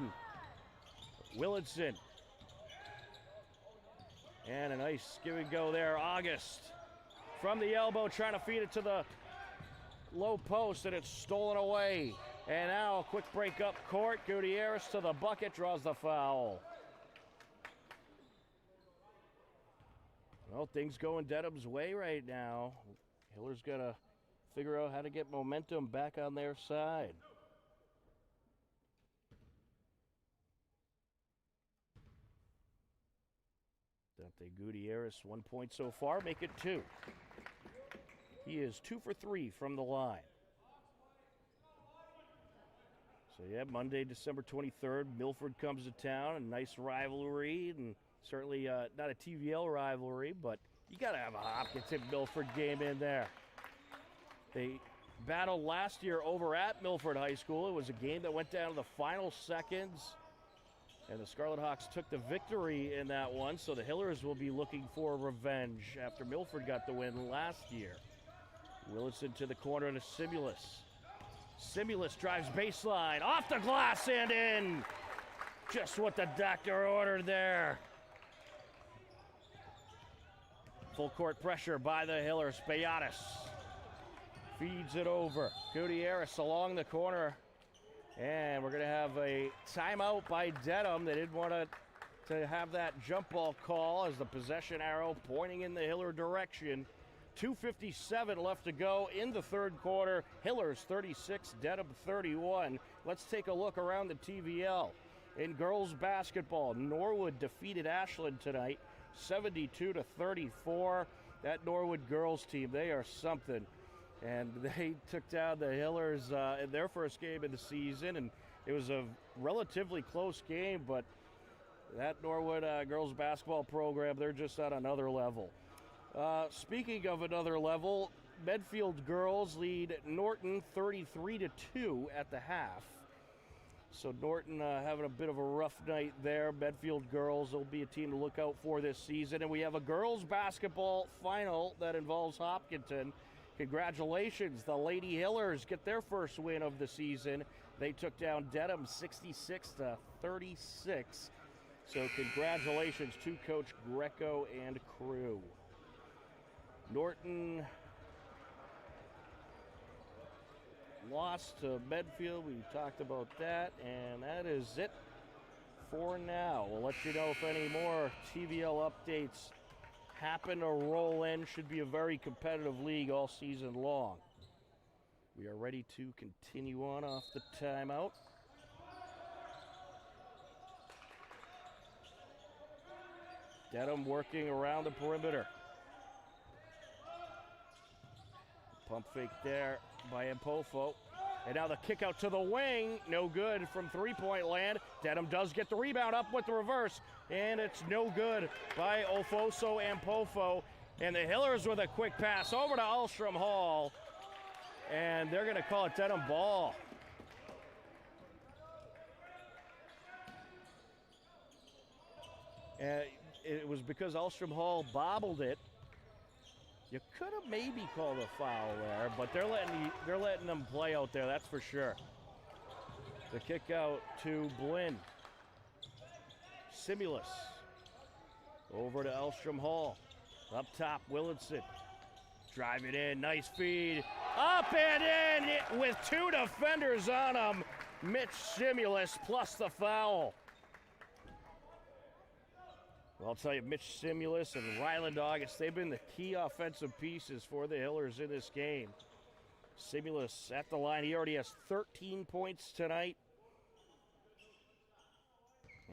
Willardson. And a nice give and go there. August from the elbow trying to feed it to the low post, and it's stolen away. And now a quick break up court. Gutierrez to the bucket, draws the foul. Well, things going Dedham's way right now. Hiller's got to figure out how to get momentum back on their side. Dante Gutierrez, 1 point so far, make it 2. He is 2 for 3 from the line. So yeah, Monday, December 23rd, Milford comes to town, a nice rivalry, and certainly not a TVL rivalry, but you got to have a Hopkinton-Milford game in there. They battled last year over at Milford High School. It was a game that went down to the final seconds, and the Scarlet Hawks took the victory in that one, so the Hillers will be looking for revenge after Milford got the win last year. Willardson to the corner to Simulus. Simulus drives baseline, off the glass and in. Just what the doctor ordered there. Full court pressure by the Hillers. Beatis feeds it over. Gutierrez along the corner. And we're going to have a timeout by Dedham. They didn't want to have that jump ball call as the possession arrow pointing in the Hiller direction. 2:57 left to go in the third quarter. Hillers 36, Dedham 31. Let's take a look around the TVL. In girls basketball, Norwood defeated Ashland tonight, 72-34. That Norwood girls team, they are something. And they took down the Hillers in their first game of the season, and it was a relatively close game, but that Norwood girls basketball program, they're just at another level. Speaking of another level, Medfield girls lead Norton 33-2 at the half. So Norton having a bit of a rough night there. Medfield girls will be a team to look out for this season. And we have a girls basketball final that involves Hopkinton. Congratulations, the Lady Hillers get their first win of the season. They took down Dedham 66-36. So congratulations to Coach Greco and crew. Norton lost to Medfield. We talked about that, and that is it for now. We'll let you know if any more TVL updates happen or roll in. Should be a very competitive league all season long. We are ready to continue on off the timeout. Dedham working around the perimeter. Pump fake there by Impofo. And now the kick out to the wing. No good from three-point land. Dedham does get the rebound up with the reverse. And it's no good by Ofoso and Pofo. And the Hillers with a quick pass over to Alstrom Hall. And they're going to call it Dedham ball. It was because Alstrom Hall bobbled it. You could have maybe called a foul there, but they're letting them play out there, that's for sure. The kick out to Blinn. Simulus. Over to Elstrom Hall. Up top, Willardson. Drive it in, nice feed. Up and in with two defenders on him. Mitch Simulus plus the foul. Well, I'll tell you, Mitch Simulus and Ryland August, they've been the key offensive pieces for the Hillers in this game. Simulus at the line. He already has 13 points tonight.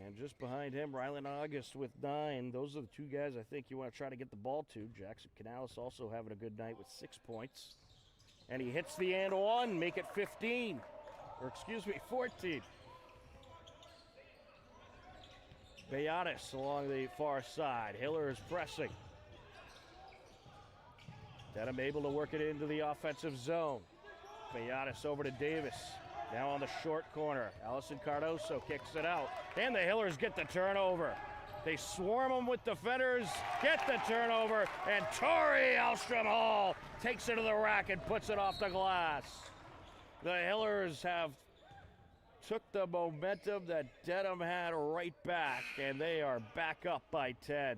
And just behind him, Ryland August with 9. Those are the two guys I think you want to try to get the ball to. Jackson Canales also having a good night with 6 points. And he hits the and one, make it 15. Or excuse me, 14. Beatis along the far side. Hiller is pressing. Dedham able to work it into the offensive zone. Beatis over to Davis. Now on the short corner. Allison Cardoso kicks it out. And the Hillers get the turnover. They swarm them with defenders, get the turnover, and Tori Alstrom Hall takes it to the rack and puts it off the glass. The Hillers have took the momentum that Dedham had right back, and they are back up by 10.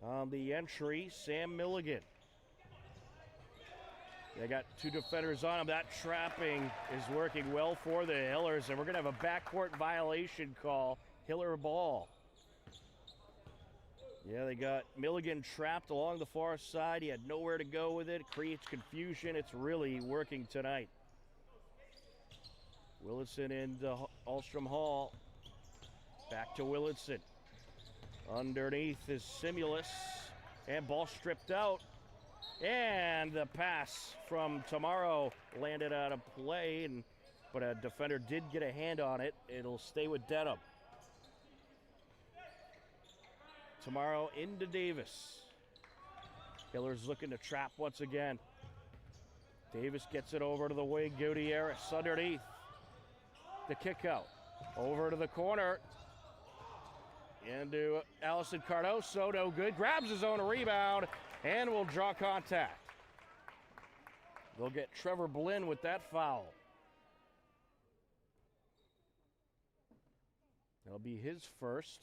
On the entry, Sam Milligan. They got two defenders on him. That trapping is working well for the Hillers, and we're going to have a backcourt violation call. Hiller ball. Yeah, they got Milligan trapped along the far side. He had nowhere to go with it. Creates confusion. It's really working tonight. Willitson into Alstrom Hall. Back to Willitson. Underneath is Simulus. And ball stripped out. And the pass from Tomorrow landed out of play, but a defender did get a hand on it. It'll stay with Dedham. Tomorrow into Davis. Hillers looking to trap once again. Davis gets it over to the wing. Gutierrez underneath. The kick out. Over to the corner. Into Allison Cardoso. No good. Grabs his own rebound and will draw contact. They'll get Trevor Blinn with that foul. That'll be his first.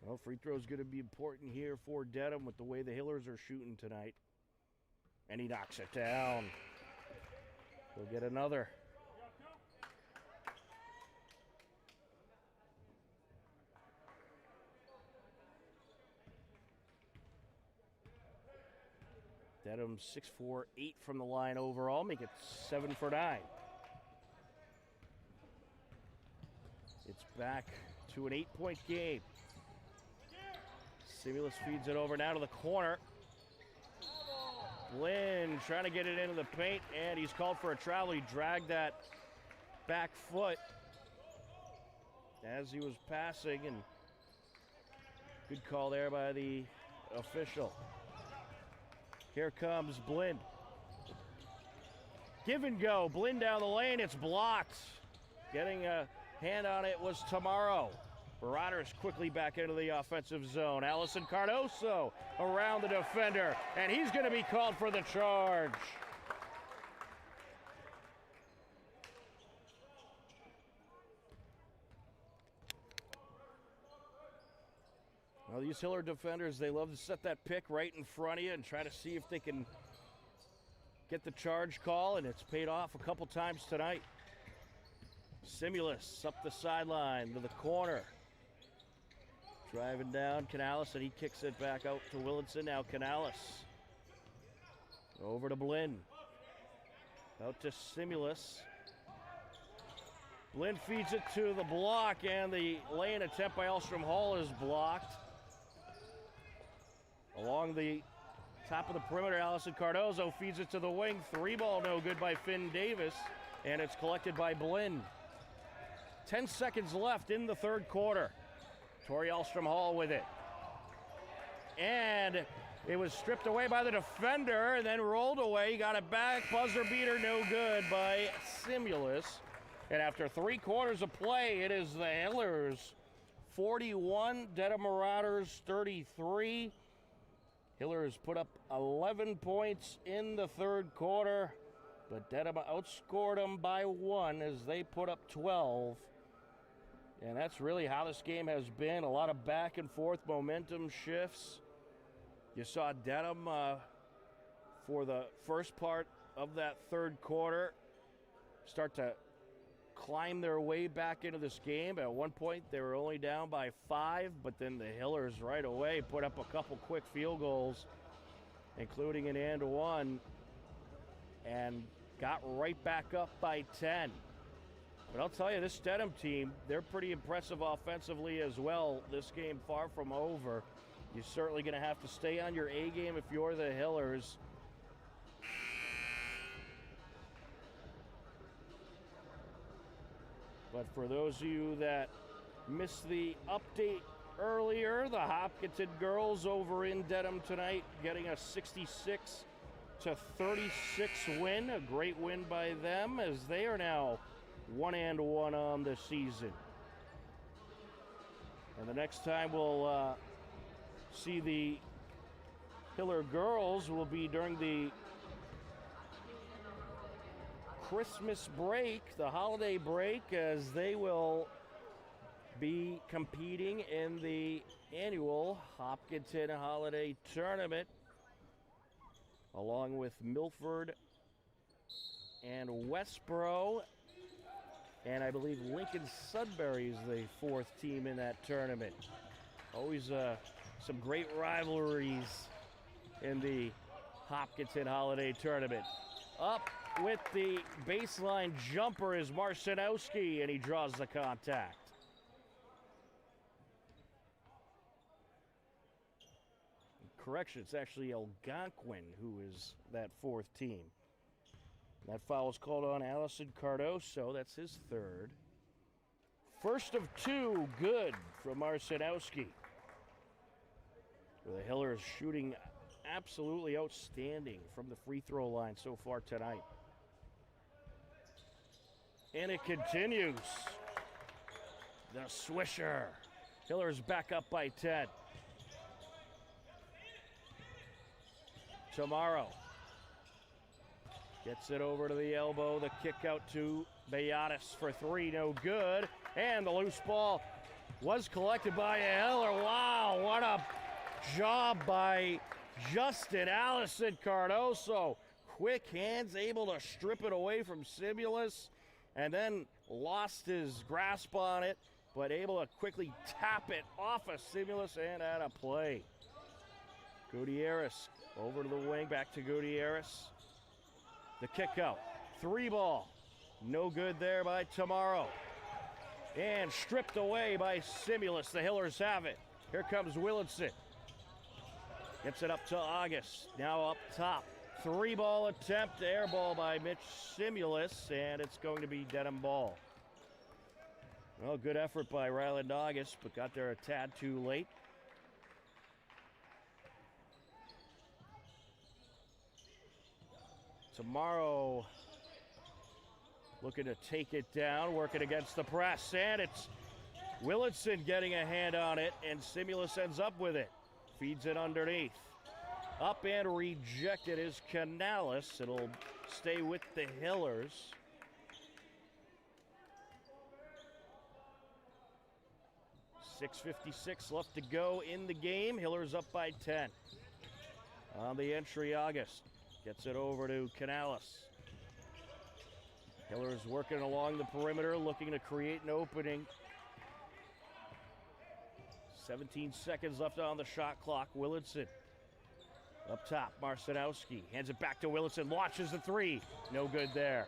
Well, free throw is going to be important here for Dedham with the way the Hillers are shooting tonight. And he knocks it down. We'll get another. Dedham 6-4, 8 from the line overall. Make it 7 for 9. It's back to an 8-point game. Simulus feeds it over now to the corner. Blinn trying to get it into the paint, and he's called for a travel. He dragged that back foot as he was passing, and good call there by the official. Here comes Blinn. Give and go. Blinn down the lane. It's blocked. Getting a hand on it was Tomorrow. Marauders quickly back into the offensive zone. Allison Cardoso around the defender, and he's going to be called for the charge. Well, these Hiller defenders, they love to set that pick right in front of you and try to see if they can get the charge call, and it's paid off a couple times tonight. Simulus up the sideline to the corner. Driving down Canales, and he kicks it back out to Willitson. Now Canales. Over to Blinn. Out to Simulus. Blinn feeds it to the block, and the lay-in attempt by Alstrom Hall is blocked. Along the top of the perimeter, Allison Cardoso feeds it to the wing. 3-ball no good by Finn Davis, and it's collected by Blinn. 10 seconds left in the third quarter. Tori Alstrom Hall with it. And it was stripped away by the defender and then rolled away. Got it back. Buzzer beater no good by Simulus. And after 3 quarters of play, it is the Hillers 41, Dedham Marauders 33. Hillers put up 11 points in the third quarter, but Dedham outscored them by 1 as they put up 12. And that's really how this game has been. A lot of back and forth momentum shifts. You saw Dedham for the first part of that third quarter start to climb their way back into this game. At one point, they were only down by 5, but then the Hillers right away put up a couple quick field goals, including an and one, and got right back up by 10. But I'll tell you, this Dedham team, they're pretty impressive offensively as well. This game far from over. You're certainly going to have to stay on your A game if you're the Hillers. But for those of you that missed the update earlier, the Hopkinton girls over in Dedham tonight getting a 66-36 win. A great win by them as they are now 1-1 on the season. And the next time we'll see the Hiller girls will be during the Christmas break, the holiday break, as they will be competing in the annual Hopkinton Holiday Tournament along with Milford and Westboro, and I believe Lincoln Sudbury is the fourth team in that tournament. Always some great rivalries in the Hopkinton Holiday Tournament. Up with the baseline jumper is Marcinowski, and he draws the contact. Correction, it's actually Algonquin who is that fourth team. That foul is called on Allison Cardoso. That's his third. First of two, good from Marcinowski. The Hillers shooting absolutely outstanding from the free throw line so far tonight. And it continues. The swisher. Hillers back up by 10. Tomorrow gets it over to the elbow. The kick out to Beatis for three, no good. And the loose ball was collected by a Hiller. Wow, what a job by Justin Allison Cardoso. Quick hands, able to strip it away from Simulus, and then lost his grasp on it, but able to quickly tap it off of Simulus and out of play. Gutierrez over to the wing, back to Gutierrez. The kick out, three ball, no good there by Tomorrow. And stripped away by Simulus. The Hillers have it. Here comes Willardson. Gets it up to August, now up top. Three ball attempt, air ball by Mitch Simulus, and it's going to be Dedham ball. Well, good effort by Ryland August, but got there a tad too late. Tomorrow looking to take it down, working against the press, and it's Willardson getting a hand on it, and Simulus ends up with it. Feeds it underneath. Up and rejected is Canales. It'll stay with the Hillers. .656 left to go in the game. Hillers up by 10. On the entry, August gets it over to Canales. Hillers working along the perimeter, looking to create an opening. 17 seconds left on the shot clock. Willardson up top. Marcinowski hands it back to Willardson. Launches the three. No good there.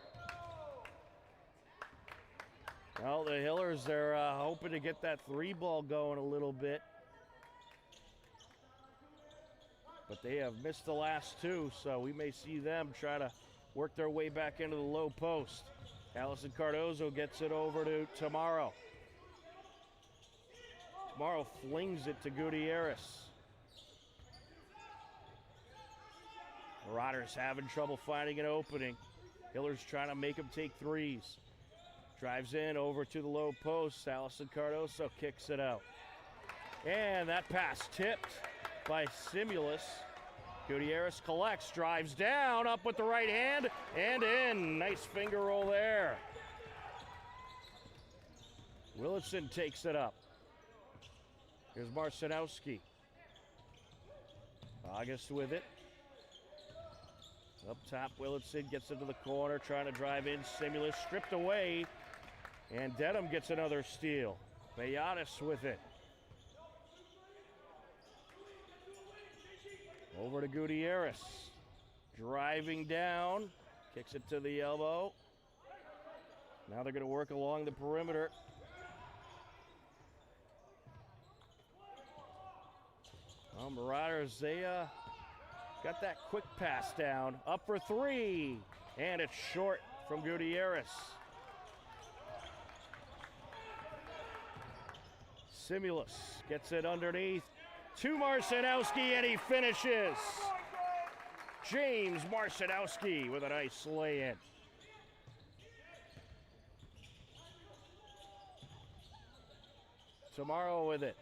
Well, the Hillers, they're hoping to get that three ball going a little bit. But they have missed the last two, so we may see them try to work their way back into the low post. Allison Cardoso gets it over to Tomorrow. Tomorrow flings it to Gutierrez. Marauders having trouble finding an opening. Hillers trying to make them take threes. Drives in over to the low post. Allison Cardoso kicks it out. And that pass tipped by Simulus. Gutierrez collects, drives down, up with the right hand, and in. Nice finger roll there. Willardson takes it up. Here's Marcinowski. August with it. Up top, Willardson gets into the corner, trying to drive in. Simulus stripped away, and Dedham gets another steal. Beatis with it. Over to Gutierrez. Driving down, kicks it to the elbow. Now they're going to work along the perimeter. Well, Marauders, they got that quick pass down. Up for three, and it's short from Gutierrez. Simulus gets it underneath to Marcinowski, and he finishes. James Marcinowski with a nice lay-in. Tomorrow with it.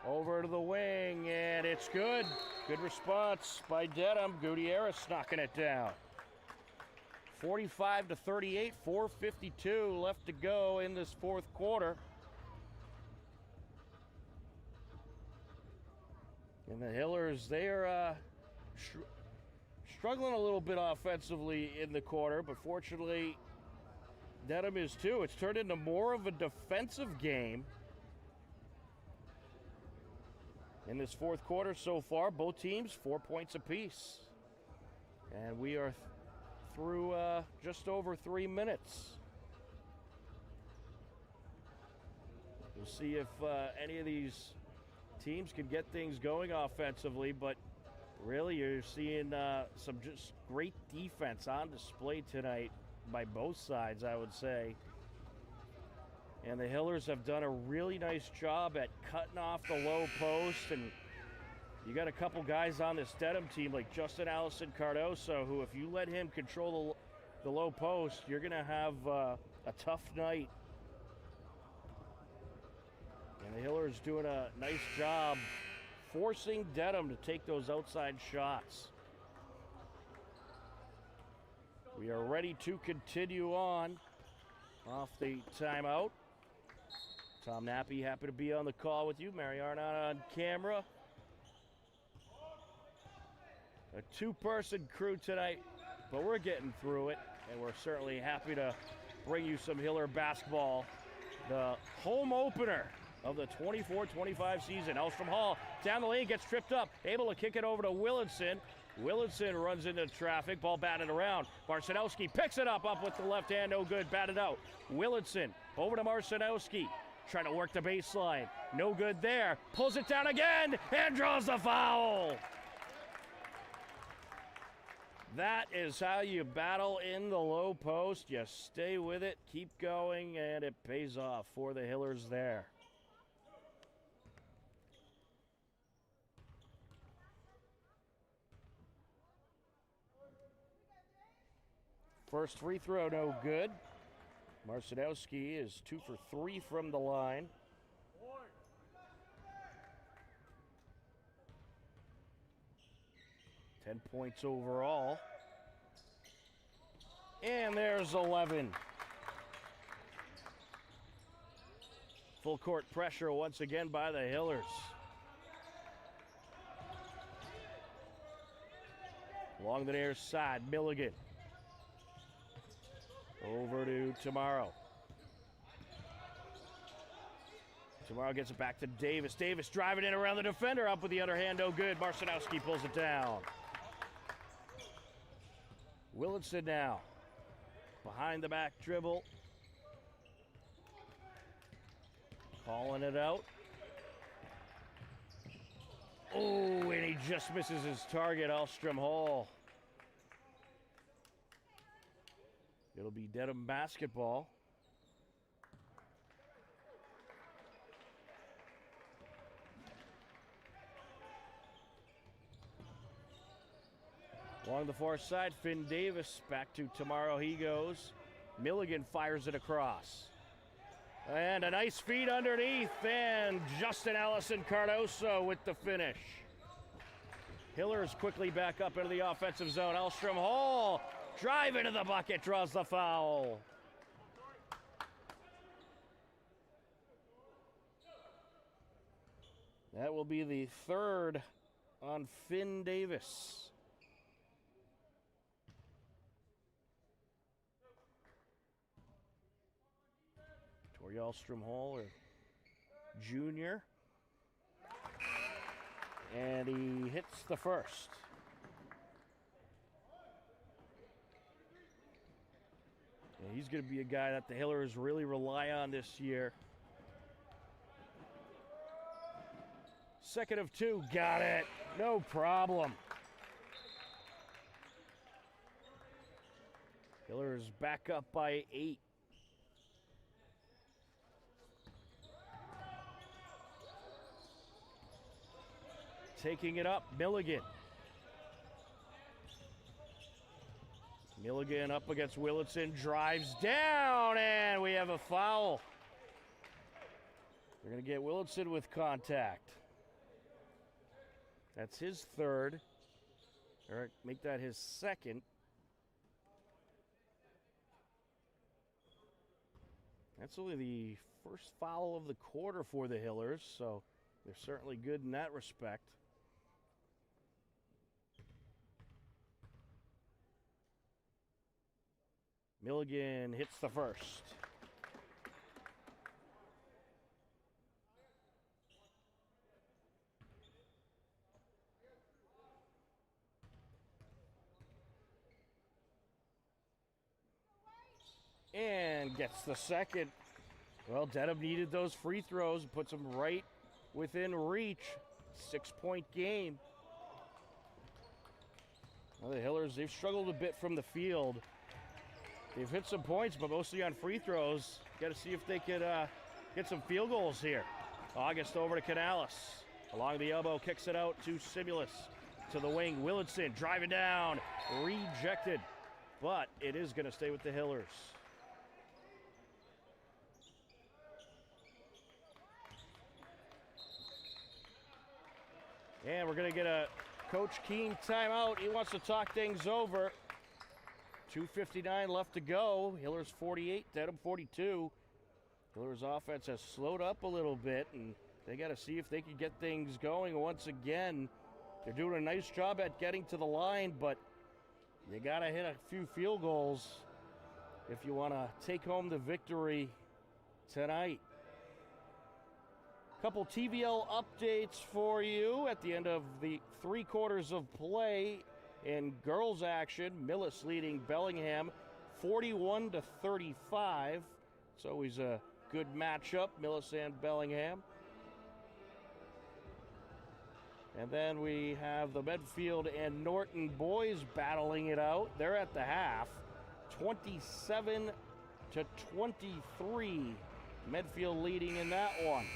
Over to the wing, and it's good. Good response by Dedham. Gutierrez knocking it down. 45-38, 4:52 left to go in this fourth quarter. And the Hillers, they're struggling a little bit offensively in the quarter, but fortunately, Dedham is too. It's turned into more of a defensive game in this fourth quarter so far. Both teams 4 points apiece. And we are through just over 3 minutes. We'll see if any of these teams can get things going offensively, but really you're seeing some just great defense on display tonight by both sides, I would say. And the Hillers have done a really nice job at cutting off the low post, and you got a couple guys on this Dedham team like Justin Allison Cardoso, who if you let him control the low post, you're going to have a tough night. And the Hillers doing a nice job forcing Dedham to take those outside shots. We are ready to continue on off the timeout. Tom Nappy, happy to be on the call with you. Mary Arnott on camera. A two-person crew tonight, but we're getting through it, and we're certainly happy to bring you some Hiller basketball. The home opener of the 24-25 season. Elstrom Hall down the lane, gets tripped up, able to kick it over to Willinson. Willinson runs into traffic, ball batted around. Marcinowski picks it up with the left hand, no good, batted out. Willinson over to Marcinowski, trying to work the baseline, no good there. Pulls it down again and draws the foul. That is how you battle in the low post. You stay with it, keep going, and it pays off for the Hillers there. First free throw, no good. Marcinowski is 2 for 3 from the line. Ten points overall. And there's 11. Full court pressure once again by the Hillers. Along the near side, Milligan. Over to Tomorrow. Tomorrow gets it back to Davis. Davis driving in around the defender, up with the other hand, no good. Marcinowski pulls it down. Willinson now. Behind the back dribble. Calling it out. Oh, and he just misses his target, Elstrom Hall. It'll be Dedham basketball. Along the far side, Finn Davis back to Tomorrow he goes. Milligan fires it across. And a nice feed underneath, and Justin Allison Cardoso with the finish. Hillers quickly back up into the offensive zone. Elstrom Hall drive into the bucket, draws the foul. That will be the third on Finn Davis. Tori Elstrom Hall, a junior. And he hits the first. And he's going to be a guy that the Hillers really rely on this year. Second of two, got it. No problem. Hillers back up by 8. taking it up, Milligan. Milligan up against Willitson, drives down, and we have a foul. They're going to get Willitson with contact. That's his third. Or make that his second. That's only the first foul of the quarter for the Hillers, so they're certainly good in that respect. Milligan hits the first. And gets the second. Well, Dedham needed those free throws, puts them right within reach. 6-point game. Well, the Hillers, they've struggled a bit from the field. They've hit some points, but mostly on free throws. Got to see if they could get some field goals here. August over to Canales. Along the elbow, kicks it out to Simulus. To the wing, Willitson driving down. Rejected, but it is going to stay with the Hillers. And we're going to get a Coach Keene timeout. He wants to talk things over. 2:59 left to go. Hillers 48, Dedham 42. Hillers offense has slowed up a little bit, and they got to see if they can get things going once again. They're doing a nice job at getting to the line, but you got to hit a few field goals if you want to take home the victory tonight. Couple TVL updates for you at the end of the 3 quarters of play in girls action. Millis leading Bellingham 41-35. It's always a good matchup, Millis and Bellingham. And then we have the Medfield and Norton boys battling it out. They're at the half, 27-23. Medfield leading in that one.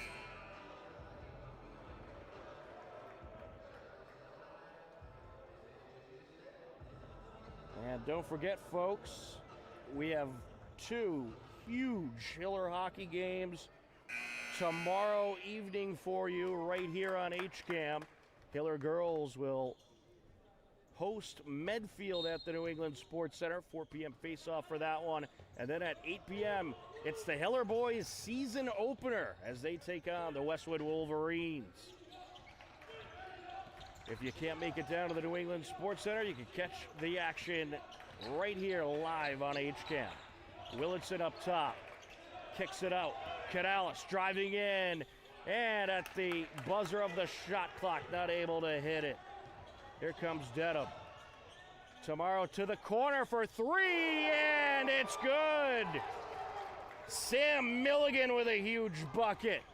And don't forget, folks, we have 2 huge Hiller hockey games tomorrow evening for you right here on HCAM. Hiller girls will host Medfield at the New England Sports Center. 4 p.m. face-off for that one. And then at 8 p.m., it's the Hiller boys season opener as they take on the Westwood Wolverines. If you can't make it down to the New England Sports Center, you can catch the action right here live on HCAM. Willitson up top, kicks it out. Canales driving in, and at the buzzer of the shot clock, not able to hit it. Here comes Dedham. Tomorrow to the corner for 3, and it's good. Sam Milligan with a huge bucket.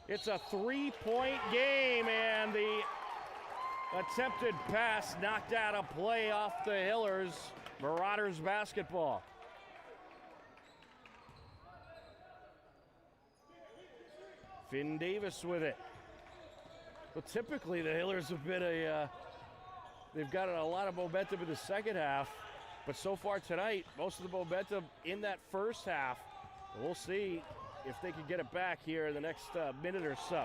It's a 3-point game, and the attempted pass knocked out of play off the Hillers. Marauders basketball. Finn Davis with it. Well, typically the Hillers have been they've got a lot of momentum in the second half, but so far tonight, most of the momentum in that first half. We'll see if they can get it back here in the next minute or so.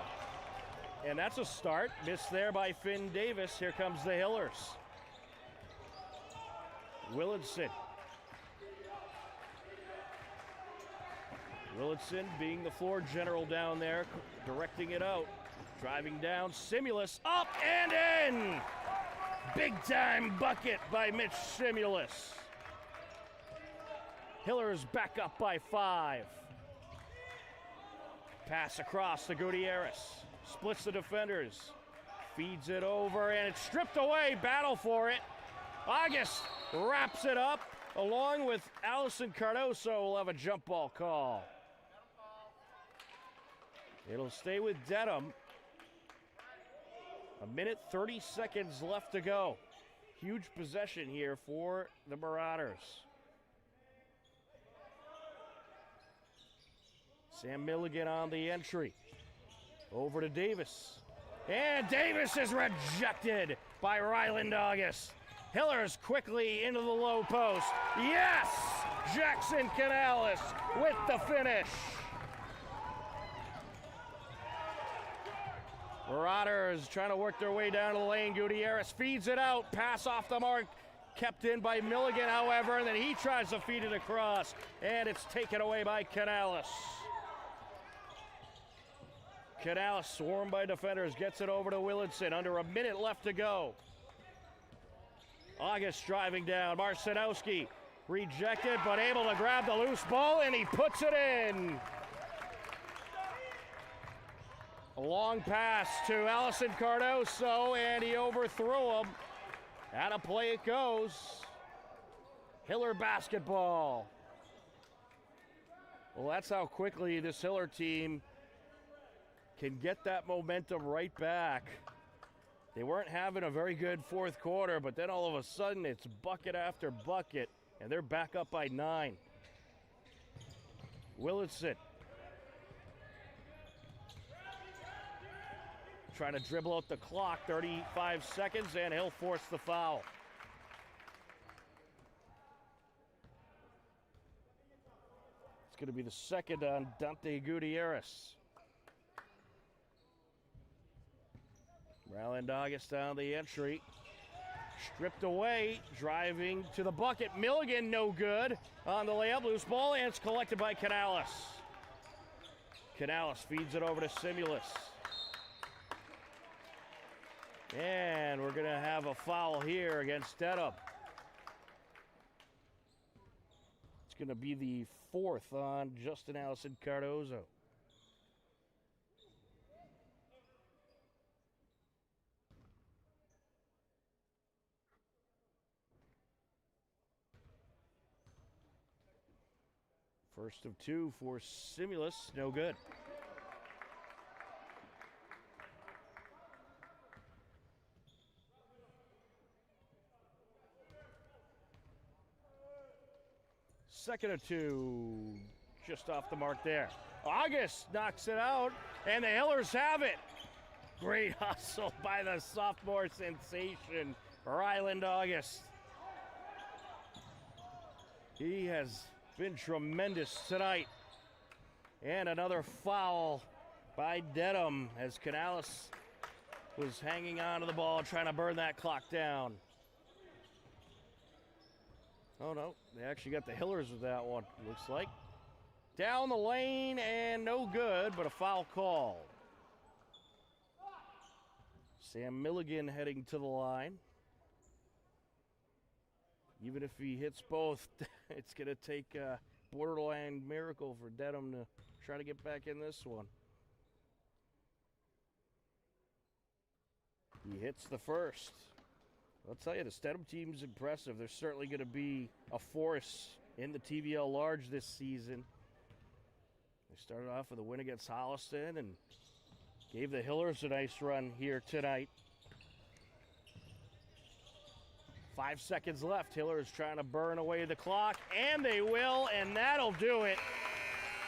And that's a start. Missed there by Finn Davis. Here comes the Hillers. Willitson. Willitson being the floor general down there, directing it out. Driving down, Simulus up and in! Big time bucket by Mitch Simulus. Hillers back up by 5. Pass across to Gutierrez. Splits the defenders. Feeds it over, and it's stripped away. Battle for it. August wraps it up, along with Allison Cardoso will have a jump ball call. It'll stay with Dedham. 1:30 seconds left to go. Huge possession here for the Marauders. Sam Milligan on the entry. Over to Davis. And Davis is rejected by Ryland August. Hillers quickly into the low post. Yes! Jackson Canales with the finish. Marauders trying to work their way down to the lane. Gutierrez feeds it out. Pass off the mark. Kept in by Milligan, however, and then he tries to feed it across. And it's taken away by Canales. Canales, swarmed by defenders, gets it over to Willardson. Under a minute left to go. August driving down. Marcinowski rejected, but able to grab the loose ball, and he puts it in. A long pass to Allison Cardoso, and he overthrew him. Out of play it goes. Hiller basketball. Well, that's how quickly this Hiller team can get that momentum right back. They weren't having a very good fourth quarter, but then all of a sudden it's bucket after bucket, and they're back up by 9. Willardson trying to dribble out the clock, 35 seconds, and he'll force the foul. It's going to be the second on Dante Gutierrez. Ryland August down the entry. Stripped away, driving to the bucket. Milligan no good on the layup. Loose ball, and it's collected by Canales. Canales feeds it over to Simulus. And we're going to have a foul here against Dedham. It's going to be the 4th on Justin Allison Cardozo. First of 2 for Simulus, no good. Second of 2, just off the mark there. August knocks it out, and the Hillers have it. Great hustle by the sophomore sensation, Ryland August. He has been tremendous tonight. And another foul by Dedham as Canales was hanging on to the ball, trying to burn that clock down. Oh no, they actually got the Hillers with that one, looks like. Down the lane and no good, but a foul call. Sam Milligan heading to the line. Even if he hits both, it's going to take a borderline miracle for Dedham to try to get back in this one. He hits the first. I'll tell you, the Dedham team's impressive. They're certainly going to be a force in the TVL Large this season. They started off with a win against Holliston and gave the Hillers a nice run here tonight. 5 seconds left. Hillers trying to burn away the clock, and they will, and that'll do it.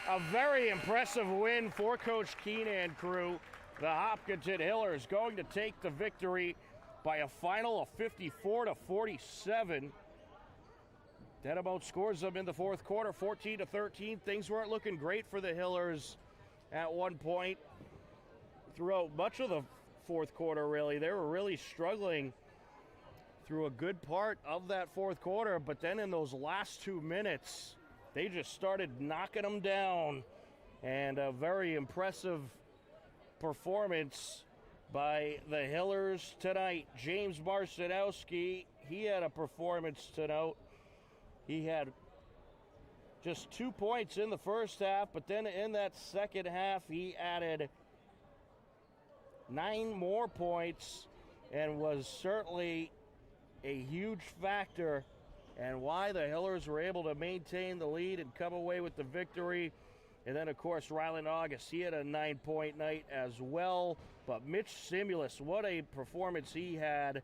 A very impressive win for Coach Keene and crew. The Hopkinton Hillers going to take the victory by a final of 54-47. Dedham outscores them in the fourth quarter, 14-13. Things weren't looking great for the Hillers at one point. Throughout much of the fourth quarter, really, they were really struggling through a good part of that fourth quarter, but then in those last 2 minutes, they just started knocking them down. And a very impressive performance by the Hillers tonight. James Marcinowski, he had a performance to note. He had just 2 points in the first half, but then in that second half, he added 9 more points and was certainly a huge factor and why the Hillers were able to maintain the lead and come away with the victory. And then, of course, Ryland August, he had a 9-point night as well. But Mitch Simulus, what a performance he had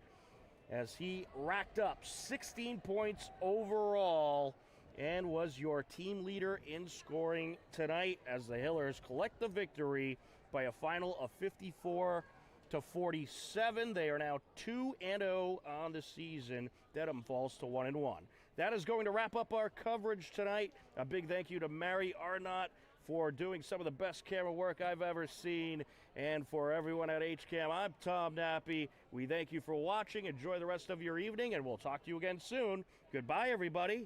as he racked up 16 points overall and was your team leader in scoring tonight as the Hillers collect the victory by a final of 54-47. They are now 2-0 on the season. Dedham falls to 1-1. That is going to wrap up our coverage tonight. A big thank you to Mary Arnott for doing some of the best camera work I've ever seen. And for everyone at HCAM, I'm Tom Nappy. We thank you for watching. Enjoy the rest of your evening, and we'll talk to you again soon. Goodbye, everybody.